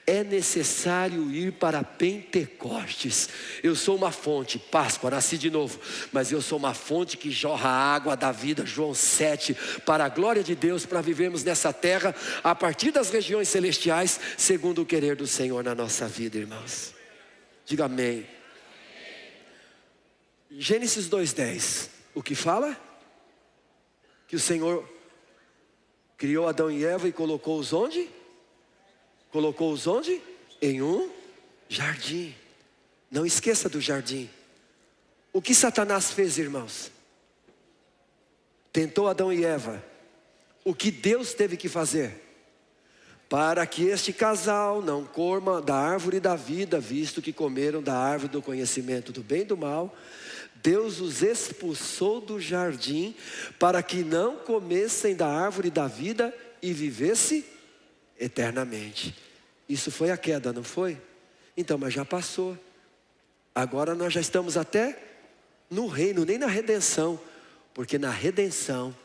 É necessário ir para Pentecostes. Eu sou uma fonte, Páscoa, nasci de novo, mas eu sou uma fonte que jorra a água da vida, João 7, para a glória de Deus, para vivermos nessa terra, a partir das regiões celestiais, segundo o querer do Senhor na nossa vida, irmãos. Diga amém. Gênesis 2:10, o que fala? Que o Senhor criou Adão e Eva e colocou-os onde? Colocou-os onde? Em um jardim. Não esqueça do jardim. O que Satanás fez, irmãos? Tentou Adão e Eva. O que Deus teve que fazer? para que este casal não coma da árvore da vida, visto que comeram da árvore do conhecimento do bem e do mal, Deus os expulsou do jardim para que não comessem da árvore da vida e vivesse eternamente. Isso foi a queda, não foi? Então, mas já passou. Agora nós já estamos até no reino, nem na redenção. Porque na redenção,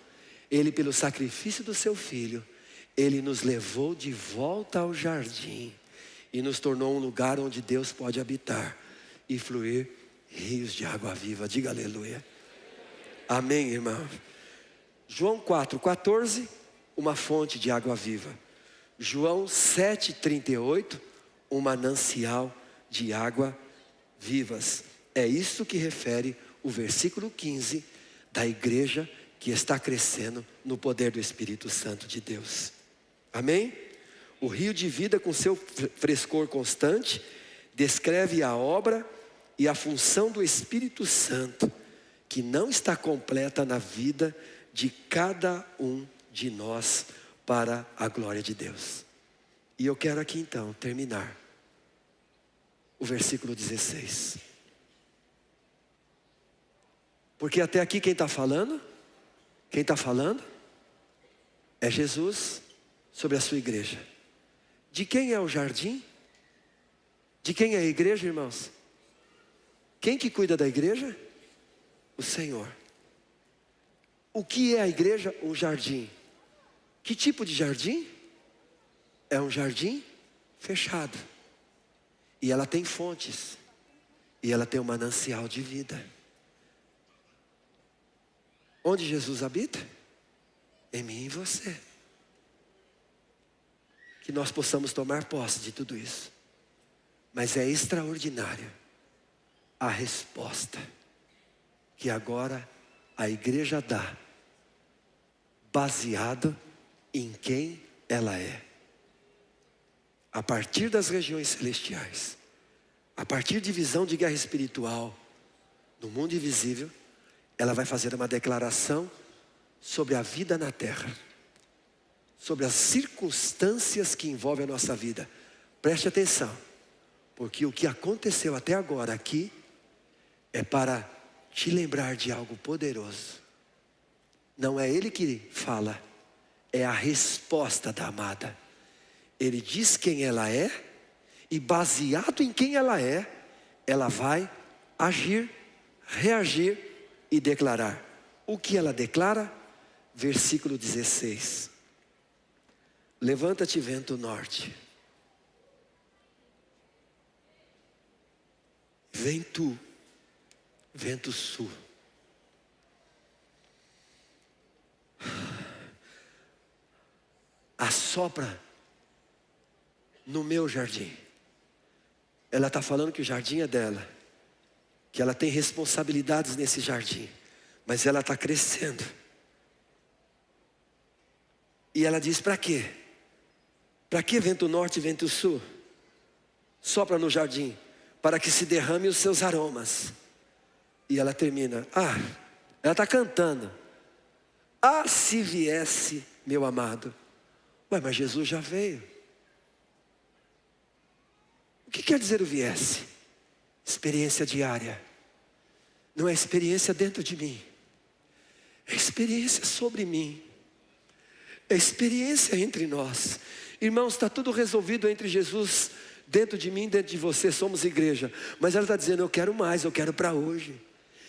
Ele, pelo sacrifício do seu Filho, Ele nos levou de volta ao jardim e nos tornou um lugar onde Deus pode habitar e fluir rios de água viva. Diga aleluia. Amém, irmão. João 4,14, uma fonte de água viva. João 7,38, um manancial de água vivas. É isso que refere o versículo 15 da igreja que está crescendo no poder do Espírito Santo de Deus. Amém? O rio de vida, com seu frescor constante, descreve a obra e a função do Espírito Santo, que não está completa na vida de cada um de nós, para a glória de Deus. E eu quero aqui então terminar o versículo 16. Porque até aqui quem está falando? Quem está falando? É Jesus sobre a sua igreja. De quem é o jardim? De quem é a igreja, irmãos? Quem que cuida da igreja? O Senhor. O que é a igreja? Um jardim. Que tipo de jardim? É um jardim fechado. E ela tem fontes. E ela tem um manancial de vida. Onde Jesus habita? Em mim e em você. Que nós possamos tomar posse de tudo isso. Mas é extraordinária a resposta que agora a igreja dá, baseado em quem ela é. A partir das regiões celestiais, a partir de visão de guerra espiritual, no mundo invisível, ela vai fazer uma declaração sobre a vida na terra, sobre as circunstâncias que envolvem a nossa vida. Preste atenção, porque o que aconteceu até agora aqui é para te lembrar de algo poderoso. Não é Ele que fala, é a resposta da amada. Ele diz quem ela é, e baseado em quem ela é, ela vai agir, reagir e declarar. O que ela declara? Versículo 16. Levanta-te, vento norte. Vem tu, vento sul. Assopra no meu jardim. Ela está falando que o jardim é dela, que ela tem responsabilidades nesse jardim, mas ela está crescendo. E ela diz: para quê? Para que vento norte e vento sul? Sopra no jardim, para que se derrame os seus aromas. E ela termina, ela está cantando. Ah, se viesse meu amado. Ué, mas Jesus já veio. O que quer dizer o viesse? Experiência diária. Não é experiência dentro de mim, é experiência sobre mim, é experiência entre nós. Irmãos, está tudo resolvido entre Jesus, dentro de mim, dentro de você. Somos igreja, mas ela está dizendo: eu quero mais, eu quero para hoje,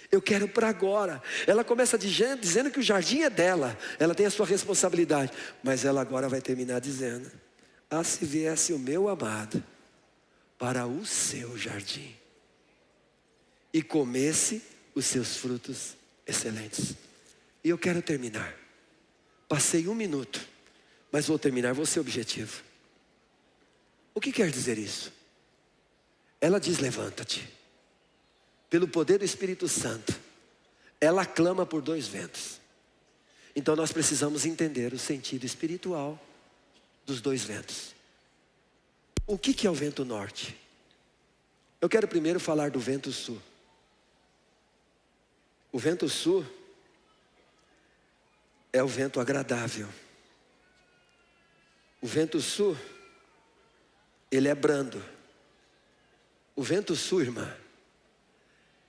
eu quero para agora. Ela começa dizendo que o jardim é dela, ela tem a sua responsabilidade, mas ela agora vai terminar dizendo: ah, se viesse o meu amado para o seu jardim e comesse os seus frutos excelentes. E eu quero terminar. Passei 1 minuto, mas vou terminar, vou ser objetivo. O que quer dizer isso? Ela diz: levanta-te. Pelo poder do Espírito Santo, ela clama por 2 ventos. Então nós precisamos entender o sentido espiritual dos 2 ventos. O que é o vento norte? Eu quero primeiro falar do vento sul. O vento sul é o vento agradável. O vento sul, ele é brando. O vento sul, irmã,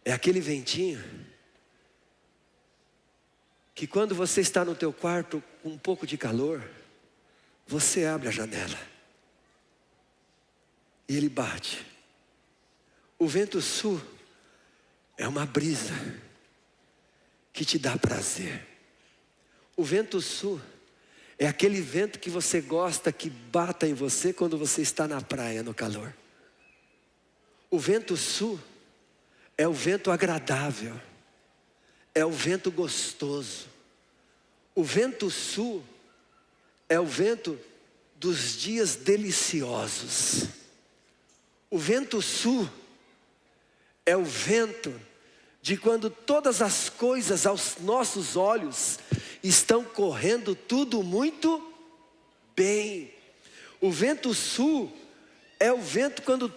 é aquele ventinho que quando você está no teu quarto com um pouco de calor, você abre a janela e ele bate. O vento sul é uma brisa que te dá prazer. O vento sul é aquele vento que você gosta que bata em você quando você está na praia no calor. O vento sul é o vento agradável, é o vento gostoso. O vento sul é o vento dos dias deliciosos. O vento sul é o vento de quando todas as coisas aos nossos olhos estão correndo tudo muito bem. O vento sul é o vento quando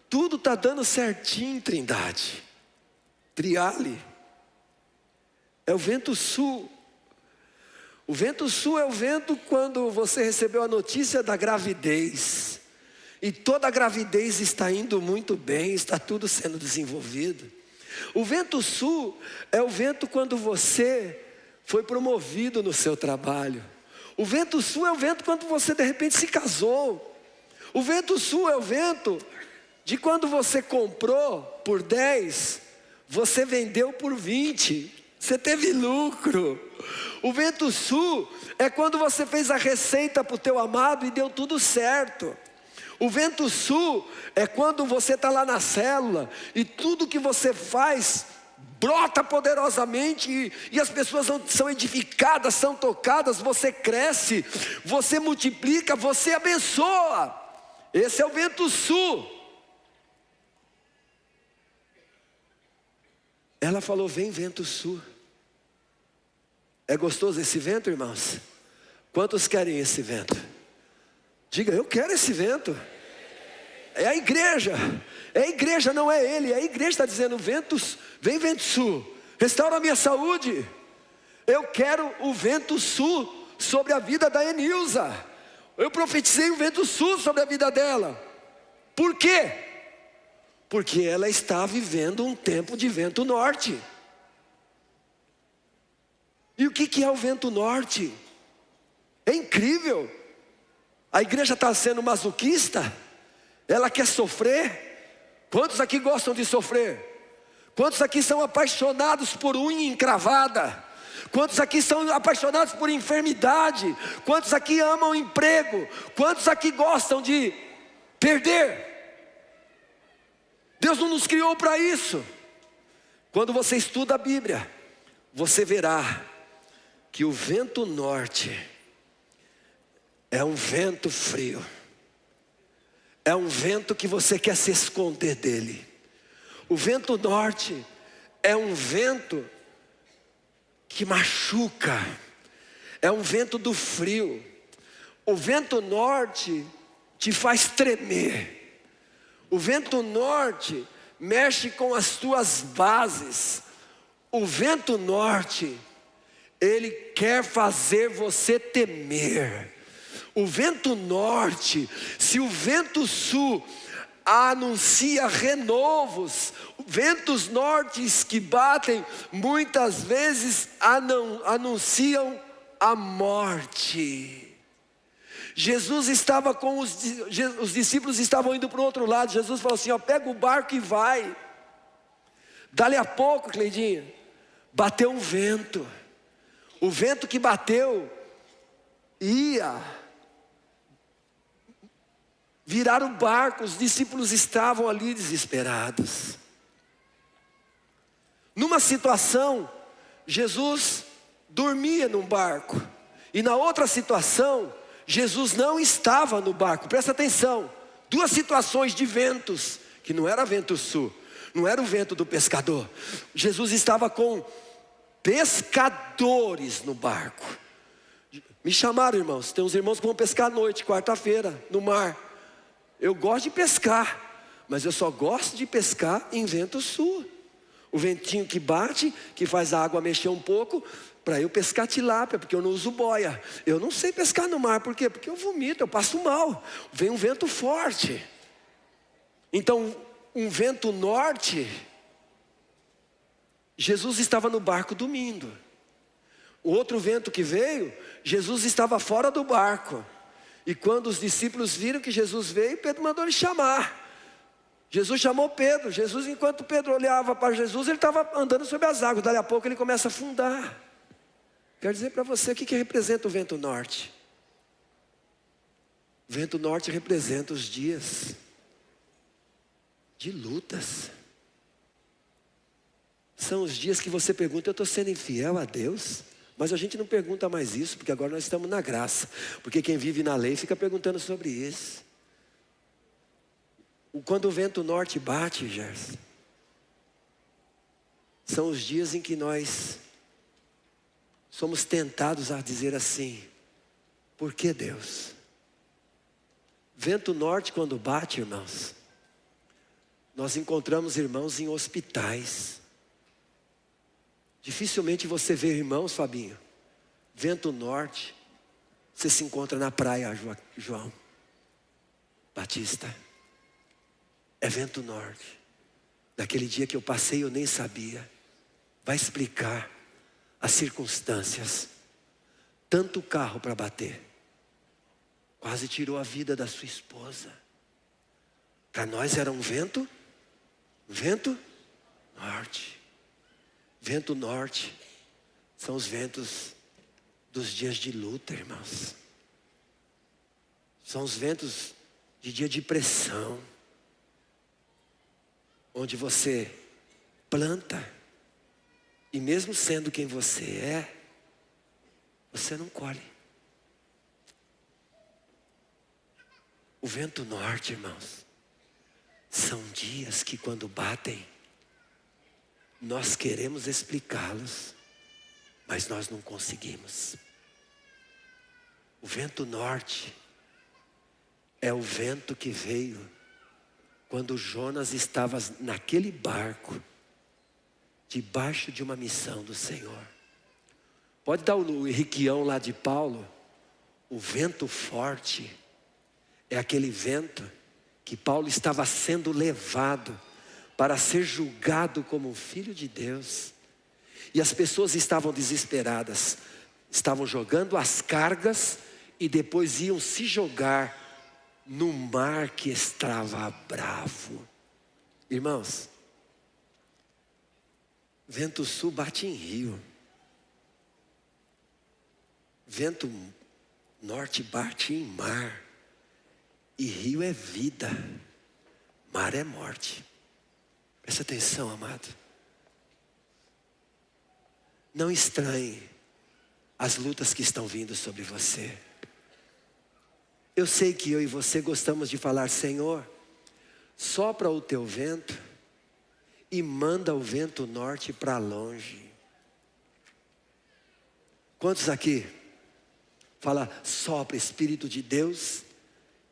tudo está dando certinho, Trindade. Triale. É o vento sul. O vento sul é o vento quando você recebeu a notícia da gravidez. E toda a gravidez está indo muito bem, está tudo sendo desenvolvido. O vento sul é o vento quando você foi promovido no seu trabalho. O vento sul é o vento quando você de repente se casou. O vento sul é o vento de quando você comprou por 10, você vendeu por 20. Você teve lucro. O vento sul é quando você fez a receita para o teu amado e deu tudo certo. O vento sul é quando você está lá na célula e tudo que você faz brota poderosamente e as pessoas são edificadas, são tocadas, você cresce, você multiplica, você abençoa. Esse é o vento sul. Ela falou: vem vento sul. É gostoso esse vento, irmãos? Quantos querem esse vento? Diga: eu quero esse vento. É a igreja. É a igreja, não é ele. É a igreja que está dizendo: ventos, vem vento sul, restaura a minha saúde. Eu quero o vento sul sobre a vida da Enilza. Eu profetizei o vento sul sobre a vida dela. Por quê? Porque ela está vivendo um tempo de vento norte. E o que é o vento norte? É incrível. A igreja está sendo masoquista. Ela quer sofrer. Quantos aqui gostam de sofrer? Quantos aqui são apaixonados por unha encravada? Quantos aqui são apaixonados por enfermidade? Quantos aqui amam emprego? Quantos aqui gostam de perder? Deus não nos criou para isso. Quando você estuda a Bíblia, você verá que o vento norte é um vento frio. É um vento que você quer se esconder dele. O vento norte é um vento que machuca. É um vento do frio. O vento norte te faz tremer. O vento norte mexe com as tuas bases. O vento norte, ele quer fazer você temer. O vento norte, se o vento sul anuncia renovos, ventos nortes que batem, muitas vezes anunciam a morte. Jesus estava com os discípulos estavam indo para o outro lado. Jesus falou assim: ó, pega o barco e vai. Dali a pouco, Cleidinha, bateu um vento. O vento que bateu ia virar o barco. Os discípulos estavam ali desesperados. Numa situação, Jesus dormia num barco. E na outra situação, Jesus não estava no barco. Presta atenção. Duas situações de ventos, que não era vento sul, não era o vento do pescador. Jesus estava com pescadores no barco. Me chamaram, irmãos. Tem uns irmãos que vão pescar à noite, quarta-feira, no mar. Eu gosto de pescar, mas eu só gosto de pescar em vento sul. O ventinho que bate, que faz a água mexer um pouco, para eu pescar tilápia, porque eu não uso boia. Eu não sei pescar no mar, por quê? Porque eu vomito, eu passo mal. Vem um vento forte. Então, um vento norte, Jesus estava no barco dormindo. O outro vento que veio, Jesus estava fora do barco. E quando os discípulos viram que Jesus veio, Pedro mandou ele chamar. Jesus chamou Pedro. Jesus, enquanto Pedro olhava para Jesus, ele estava andando sobre as águas. Dali a pouco ele começa a afundar. Quero dizer para você o que representa o vento norte. O vento norte representa os dias de lutas. São os dias que você pergunta: eu estou sendo infiel a Deus? Mas a gente não pergunta mais isso, porque agora nós estamos na graça. Porque quem vive na lei fica perguntando sobre isso. Quando o vento norte bate, Gerson, são os dias em que nós somos tentados a dizer assim: por que Deus? Vento norte quando bate, irmãos, nós encontramos irmãos em hospitais. Dificilmente você vê irmãos, Fabinho, vento norte, você se encontra na praia, João Batista. É vento norte. Daquele dia que eu passei eu nem sabia. Vai explicar as circunstâncias. Tanto carro para bater. Quase tirou a vida da sua esposa. Para nós era um vento norte. Vento norte são os ventos dos dias de luta, irmãos. São os ventos de dia de pressão, onde você planta, e mesmo sendo quem você é, você não colhe. O vento norte, irmãos, são dias que quando batem, nós queremos explicá-los, mas nós não conseguimos. O vento norte é o vento que veio quando Jonas estava naquele barco, debaixo de uma missão do Senhor. Pode dar o Henriquião lá de Paulo. O vento forte é aquele vento que Paulo estava sendo levado para ser julgado como um filho de Deus. E as pessoas estavam desesperadas. Estavam jogando as cargas e depois iam se jogar no mar que estava bravo. Irmãos, vento sul bate em rio. Vento norte bate em mar. E rio é vida, mar é morte. Presta atenção, amado. Não estranhe as lutas que estão vindo sobre você. Eu sei que eu e você gostamos de falar: Senhor, sopra o teu vento e manda o vento norte para longe. Quantos aqui fala: sopra, Espírito de Deus,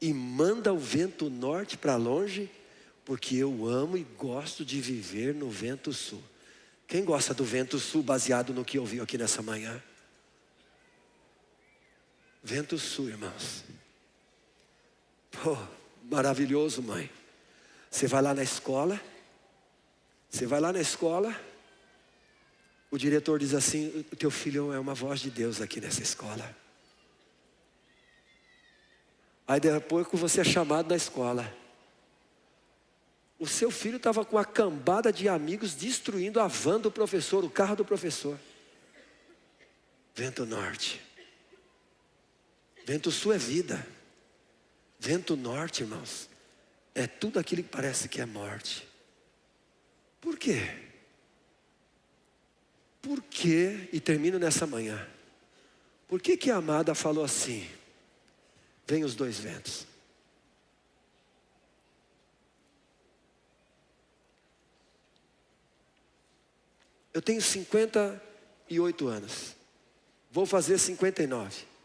e manda o vento norte para longe, porque eu amo e gosto de viver no vento sul. Quem gosta do vento sul baseado no que ouviu aqui nessa manhã? Vento sul, irmãos. Pô, maravilhoso, mãe. Você vai lá na escola, o diretor diz assim: o teu filho é uma voz de Deus aqui nessa escola. Aí depois que você é chamado na escola, o seu filho estava com uma cambada de amigos destruindo a van do professor, o carro do professor. Vento norte. Vento sul é vida. Vento norte, irmãos, é tudo aquilo que parece que é morte. Por quê? Por quê? E termino nessa manhã. Por que a amada falou assim: vem os dois ventos? Eu tenho 58 anos. Vou fazer 59.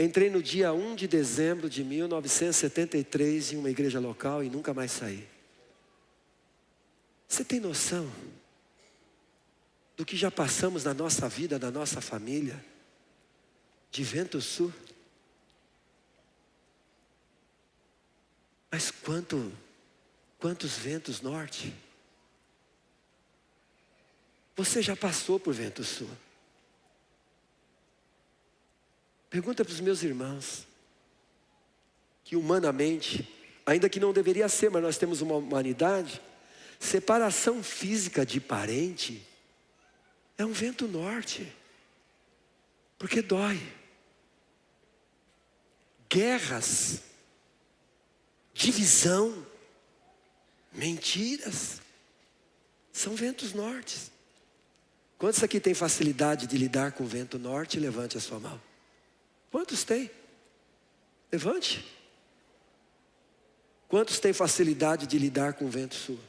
Entrei no dia 1 de dezembro de 1973 em uma igreja local e nunca mais saí. Você tem noção do que já passamos na nossa vida, na nossa família, de vento sul? Mas quantos ventos norte? Você já passou por vento sul? Pergunta para os meus irmãos, que humanamente, ainda que não deveria ser, mas nós temos uma humanidade, separação física de parente é um vento norte, porque dói. Guerras, divisão, mentiras, são ventos nortes. Quantos aqui tem facilidade de lidar com o vento norte? Levante a sua mão. Quantos tem? Levante. Quantos têm facilidade de lidar com o vento sul?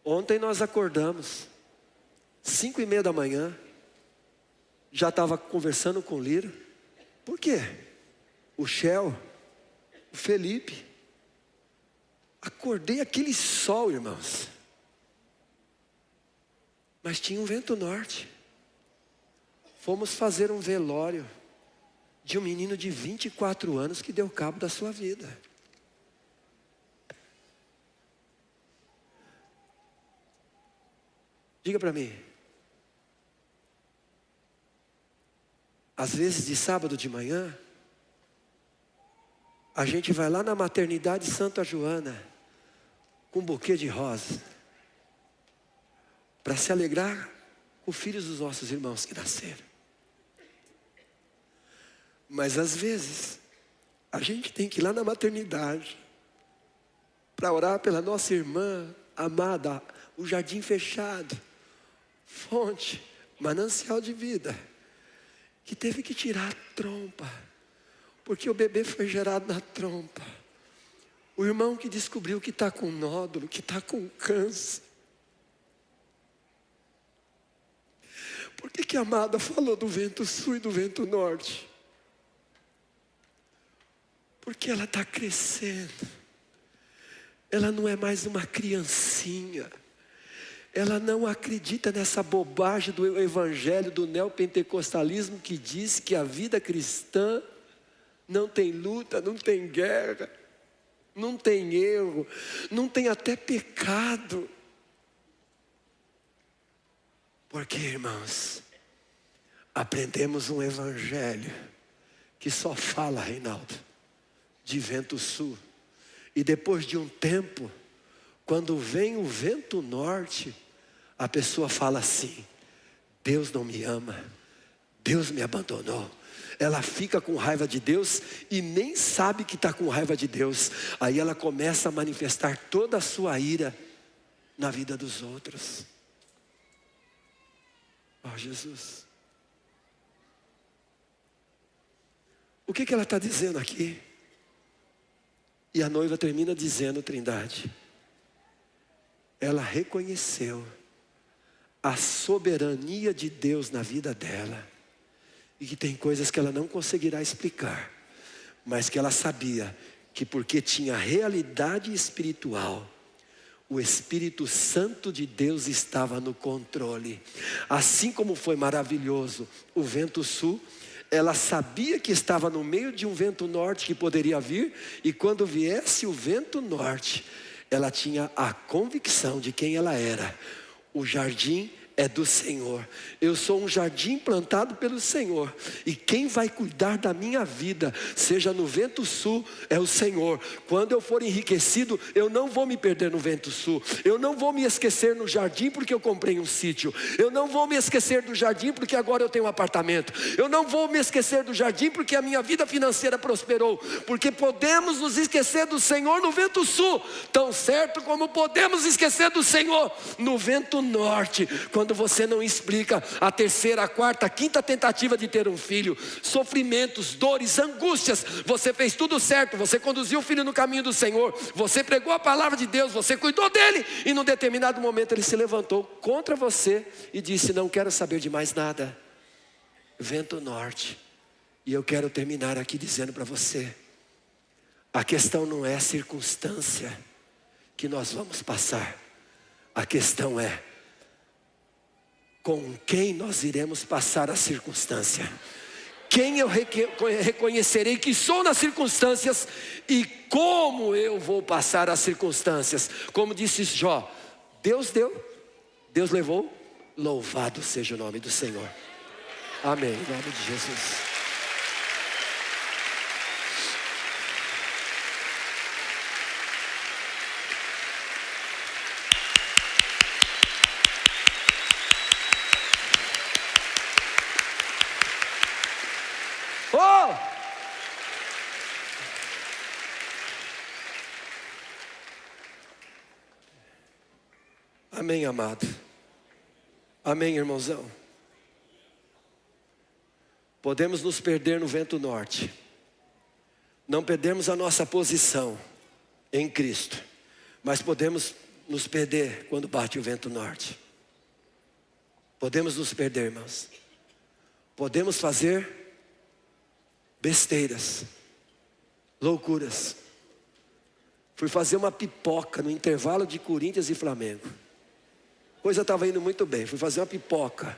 Ontem nós acordamos, 5:30 da manhã, já estava conversando com o Liro. Por quê? O Shell, o Felipe, acordei aquele sol, irmãos, mas tinha um vento norte. Fomos fazer um velório de um menino de 24 anos que deu cabo da sua vida. Diga para mim, às vezes de sábado de manhã, a gente vai lá na maternidade Santa Joana, com um buquê de rosas, para se alegrar com os filhos dos nossos irmãos que nasceram. Mas às vezes, a gente tem que ir lá na maternidade, para orar pela nossa irmã amada, o jardim fechado, fonte, manancial de vida, que teve que tirar a trompa, porque o bebê foi gerado na trompa. O irmão que descobriu que está com nódulo, que está com câncer. Por que a amada falou do vento sul e do vento norte? Porque ela está crescendo. Ela não é mais uma criancinha. Ela não acredita nessa bobagem do evangelho, do neopentecostalismo, que diz que a vida cristã não tem luta, não tem guerra, não tem erro, não tem até pecado. Porque, irmãos, aprendemos um evangelho que só fala, Reinaldo, de vento sul. E depois de um tempo, quando vem o vento norte, a pessoa fala assim: Deus não me ama, Deus me abandonou. Ela fica com raiva de Deus e nem sabe que está com raiva de Deus. Aí ela começa a manifestar toda a sua ira na vida dos outros. Oh, Jesus. O que ela está dizendo aqui? E a noiva termina dizendo, Trindade, ela reconheceu a soberania de Deus na vida dela, e que tem coisas que ela não conseguirá explicar, mas que ela sabia que porque tinha realidade espiritual, o Espírito Santo de Deus estava no controle. Assim como foi maravilhoso o vento sul, ela sabia que estava no meio de um vento norte que poderia vir, e quando viesse o vento norte, ela tinha a convicção de quem ela era. O jardim é do Senhor. Eu sou um jardim plantado pelo Senhor, e quem vai cuidar da minha vida, seja no vento sul, é o Senhor. Quando eu for enriquecido, eu não vou me perder no vento sul. Eu não vou me esquecer no jardim porque eu comprei um sítio. Eu não vou me esquecer do jardim porque agora eu tenho um apartamento. Eu não vou me esquecer do jardim porque a minha vida financeira prosperou. Porque podemos nos esquecer do Senhor no vento sul, tão certo como podemos esquecer do Senhor no vento norte. Quando você não explica a terceira, a quarta, a quinta tentativa de ter um filho, sofrimentos, dores, angústias, você fez tudo certo, você conduziu o filho no caminho do Senhor, você pregou a palavra de Deus, você cuidou dele, e num determinado momento ele se levantou contra você e disse: não quero saber de mais nada. Vento norte. E eu quero terminar aqui dizendo para você: A questão não é a circunstância que nós vamos passar. A questão é com quem nós iremos passar a circunstância. Quem eu reconhecerei que sou nas circunstâncias e como eu vou passar as circunstâncias. Como disse Jó, Deus deu, Deus levou, louvado seja o nome do Senhor. Amém, em nome de Jesus. Oh! Amém, amado. Amém, irmãozão. Podemos nos perder no vento norte. Não perdemos a nossa posição em Cristo, mas podemos nos perder quando bate o vento norte. Podemos nos perder, irmãos. Podemos fazer besteiras, loucuras. Fui fazer uma pipoca no intervalo de Corinthians e Flamengo. A coisa estava indo muito bem, fui fazer uma pipoca,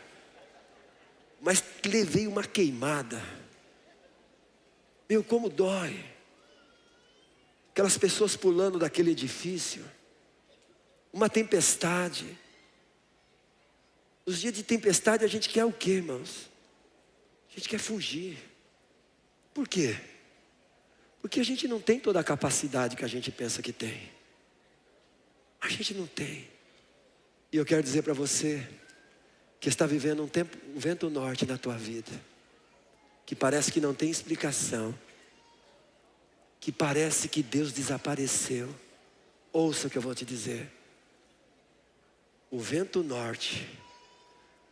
mas levei uma queimada. Meu, como dói. Aquelas pessoas pulando daquele edifício. Uma tempestade. Nos dias de tempestade a gente quer o quê, irmãos? A gente quer fugir. Por quê? Porque a gente não tem toda a capacidade que a gente pensa que tem. A gente não tem. E eu quero dizer para você que está vivendo um vento norte na tua vida, que parece que não tem explicação, que parece que Deus desapareceu. Ouça o que eu vou te dizer. O vento norte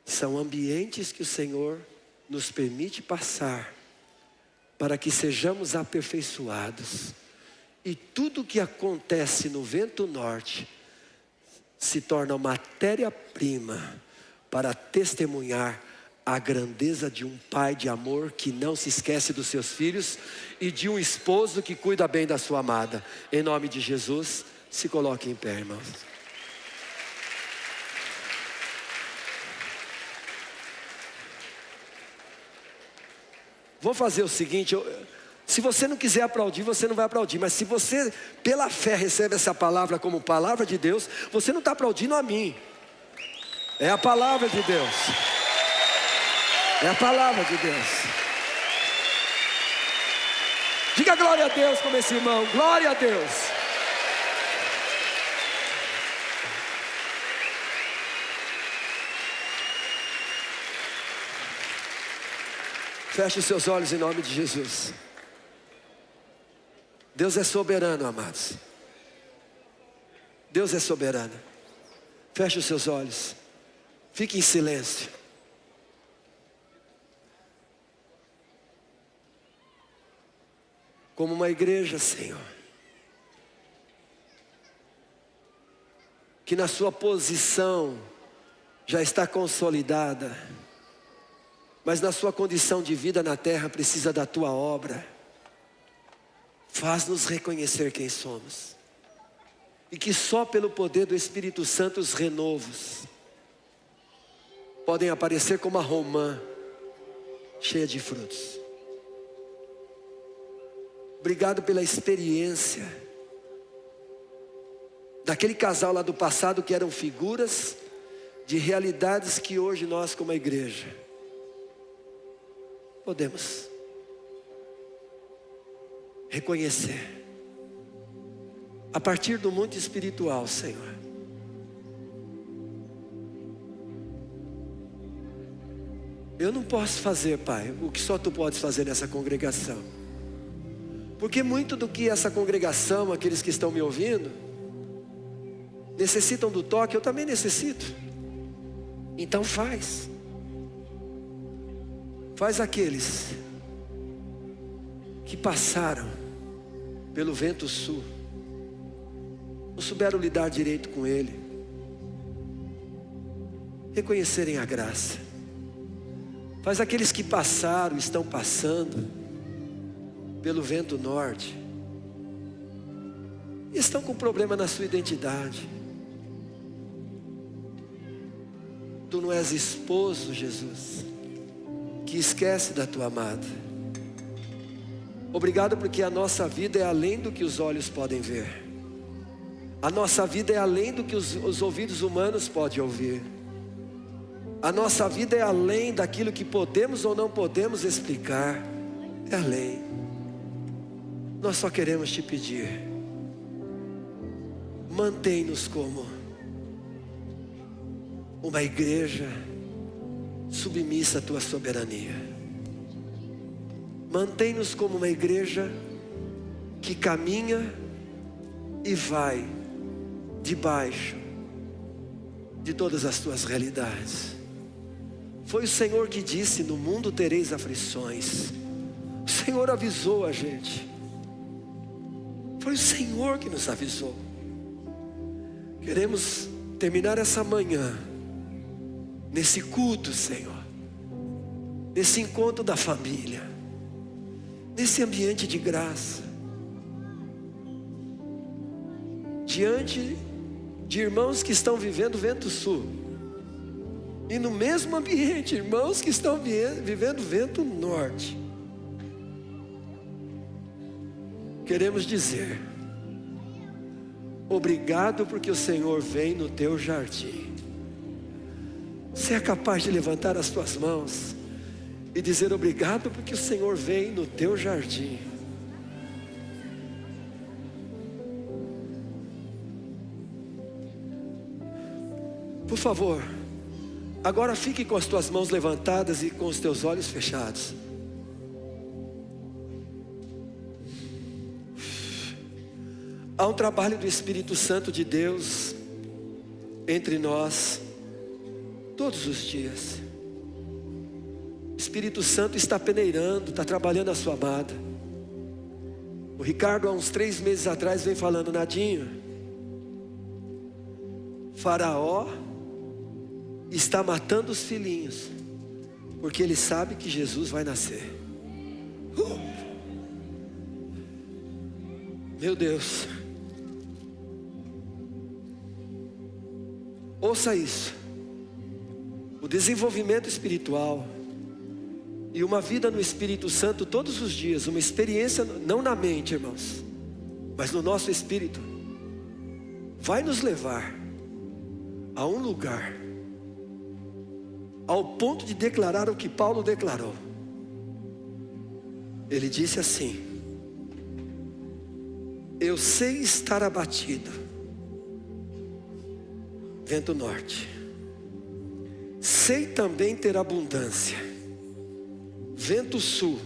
são ambientes que o Senhor nos permite passar para que sejamos aperfeiçoados. E tudo que acontece no vento norte se torna matéria-prima para testemunhar a grandeza de um pai de amor que não se esquece dos seus filhos e de um esposo que cuida bem da sua amada. Em nome de Jesus, se coloque em pé, irmãos. Vou fazer o seguinte, se você não quiser aplaudir, você não vai aplaudir. Mas se você, pela fé, recebe essa palavra como palavra de Deus, você não está aplaudindo a mim. É a palavra de Deus. É a palavra de Deus. Diga glória a Deus como esse irmão. Glória a Deus. Feche os seus olhos em nome de Jesus. Deus é soberano, amados. Deus é soberano. Feche os seus olhos. Fique em silêncio. Como uma igreja, Senhor, que na sua posição já está consolidada, mas na sua condição de vida na terra precisa da tua obra. Faz-nos reconhecer quem somos. E que só pelo poder do Espírito Santo os renovos podem aparecer como a romã, cheia de frutos. Obrigado pela experiência daquele casal lá do passado que eram figuras de realidades que hoje nós como a igreja podemos reconhecer a partir do mundo espiritual, Senhor. Eu não posso fazer, Pai, o que só Tu podes fazer nessa congregação, porque muito do que essa congregação, aqueles que estão me ouvindo, necessitam do toque, eu também necessito. Então faz aqueles que passaram pelo vento sul, não souberam lidar direito com ele, reconhecerem a graça. Faz aqueles que passaram, estão passando pelo vento norte, estão com problema na sua identidade. Tu não és esposo, Jesus, que esquece da tua amada. Obrigado porque a nossa vida é além do que os olhos podem ver. A nossa vida é além do que os ouvidos humanos podem ouvir. A nossa vida é além daquilo que podemos ou não podemos explicar. É além. Nós só queremos te pedir: mantém-nos como uma igreja submissa à tua soberania. Mantém-nos como uma igreja que caminha e vai debaixo de todas as tuas realidades. Foi o Senhor que disse: no mundo tereis aflições. O Senhor avisou a gente. Foi o Senhor que nos avisou. Queremos terminar essa manhã nesse culto, Senhor, nesse encontro da família, nesse ambiente de graça, diante de irmãos que estão vivendo vento sul, e no mesmo ambiente, irmãos que estão vivendo vento norte. Queremos dizer: obrigado porque o Senhor vem no teu jardim. Você é capaz de levantar as tuas mãos e dizer: obrigado porque o Senhor vem no teu jardim. Por favor, agora fique com as tuas mãos levantadas e com os teus olhos fechados. Há um trabalho do Espírito Santo de Deus entre nós todos os dias. O Espírito Santo está peneirando, está trabalhando a sua amada. O Ricardo, há uns 3 meses atrás, vem falando: Nadinho, Faraó está matando os filhinhos, porque ele sabe que Jesus vai nascer. Meu Deus. Ouça isso. O desenvolvimento espiritual e uma vida no Espírito Santo todos os dias, uma experiência não na mente, irmãos, mas no nosso espírito, vai nos levar a um lugar, ao ponto de declarar o que Paulo declarou. Ele disse assim: eu sei estar abatido, vento norte. Sei também ter abundância, vento sul.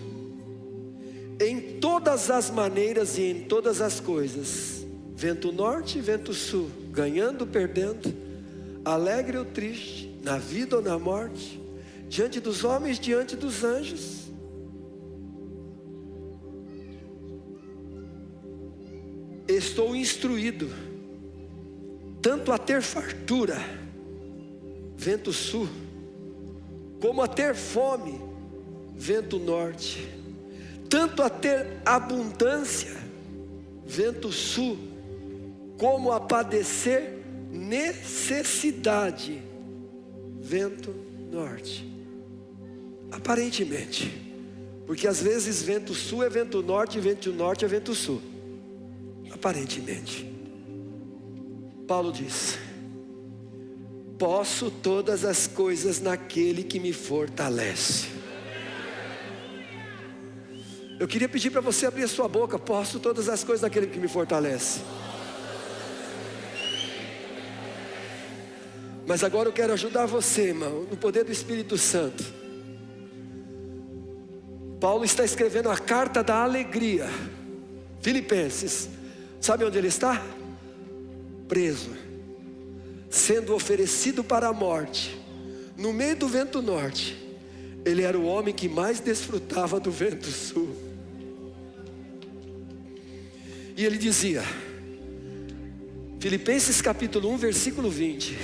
Em todas as maneiras e em todas as coisas, vento norte e vento sul, ganhando, perdendo, alegre ou triste, na vida ou na morte, diante dos homens, diante dos anjos. Estou instruído tanto a ter fartura, vento sul, como a ter fome, vento norte, tanto a ter abundância, vento sul, como a padecer necessidade, vento norte. Aparentemente, porque às vezes vento sul é vento norte e vento norte é vento sul. Aparentemente, Paulo diz: posso todas as coisas naquele que me fortalece. Eu queria pedir para você abrir a sua boca. Posso todas as coisas naquele que me fortalece. Mas agora eu quero ajudar você, irmão, no poder do Espírito Santo. Paulo está escrevendo a carta da alegria, Filipenses. Sabe onde ele está? Preso, sendo oferecido para a morte, no meio do vento norte. Ele era o homem que mais desfrutava do vento sul. E ele dizia, Filipenses capítulo 1, versículo 20: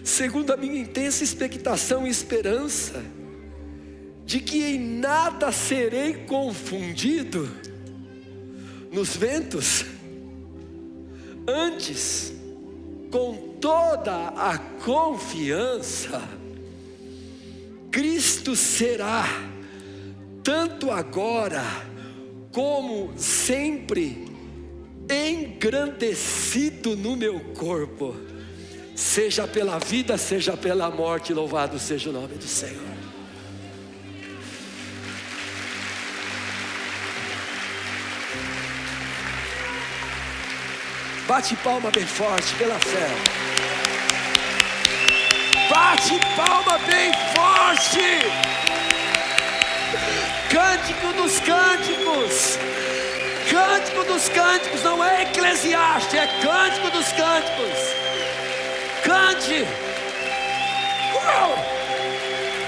segundo a minha intensa expectação e esperança, de que em nada serei confundido, nos ventos. Antes, com toda a confiança, Cristo será, tanto agora como sempre, engrandecido no meu corpo, seja pela vida, seja pela morte. Louvado seja o nome do Senhor. Bate palma bem forte pela fé. Bate palma bem forte. Cântico dos Cânticos. Cântico dos Cânticos, não é Eclesiastes, é Cântico dos Cânticos. Cante.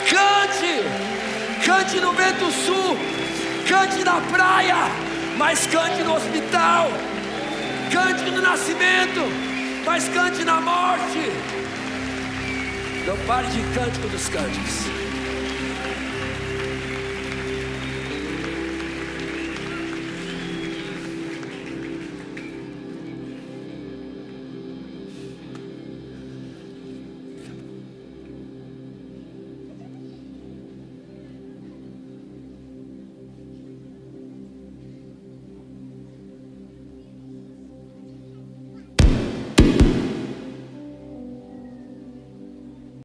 Cante. Cante no vento sul. Cante na praia, mas cante no hospital. Cante no nascimento, mas cante na morte. Não pare de Cântico dos Cânticos.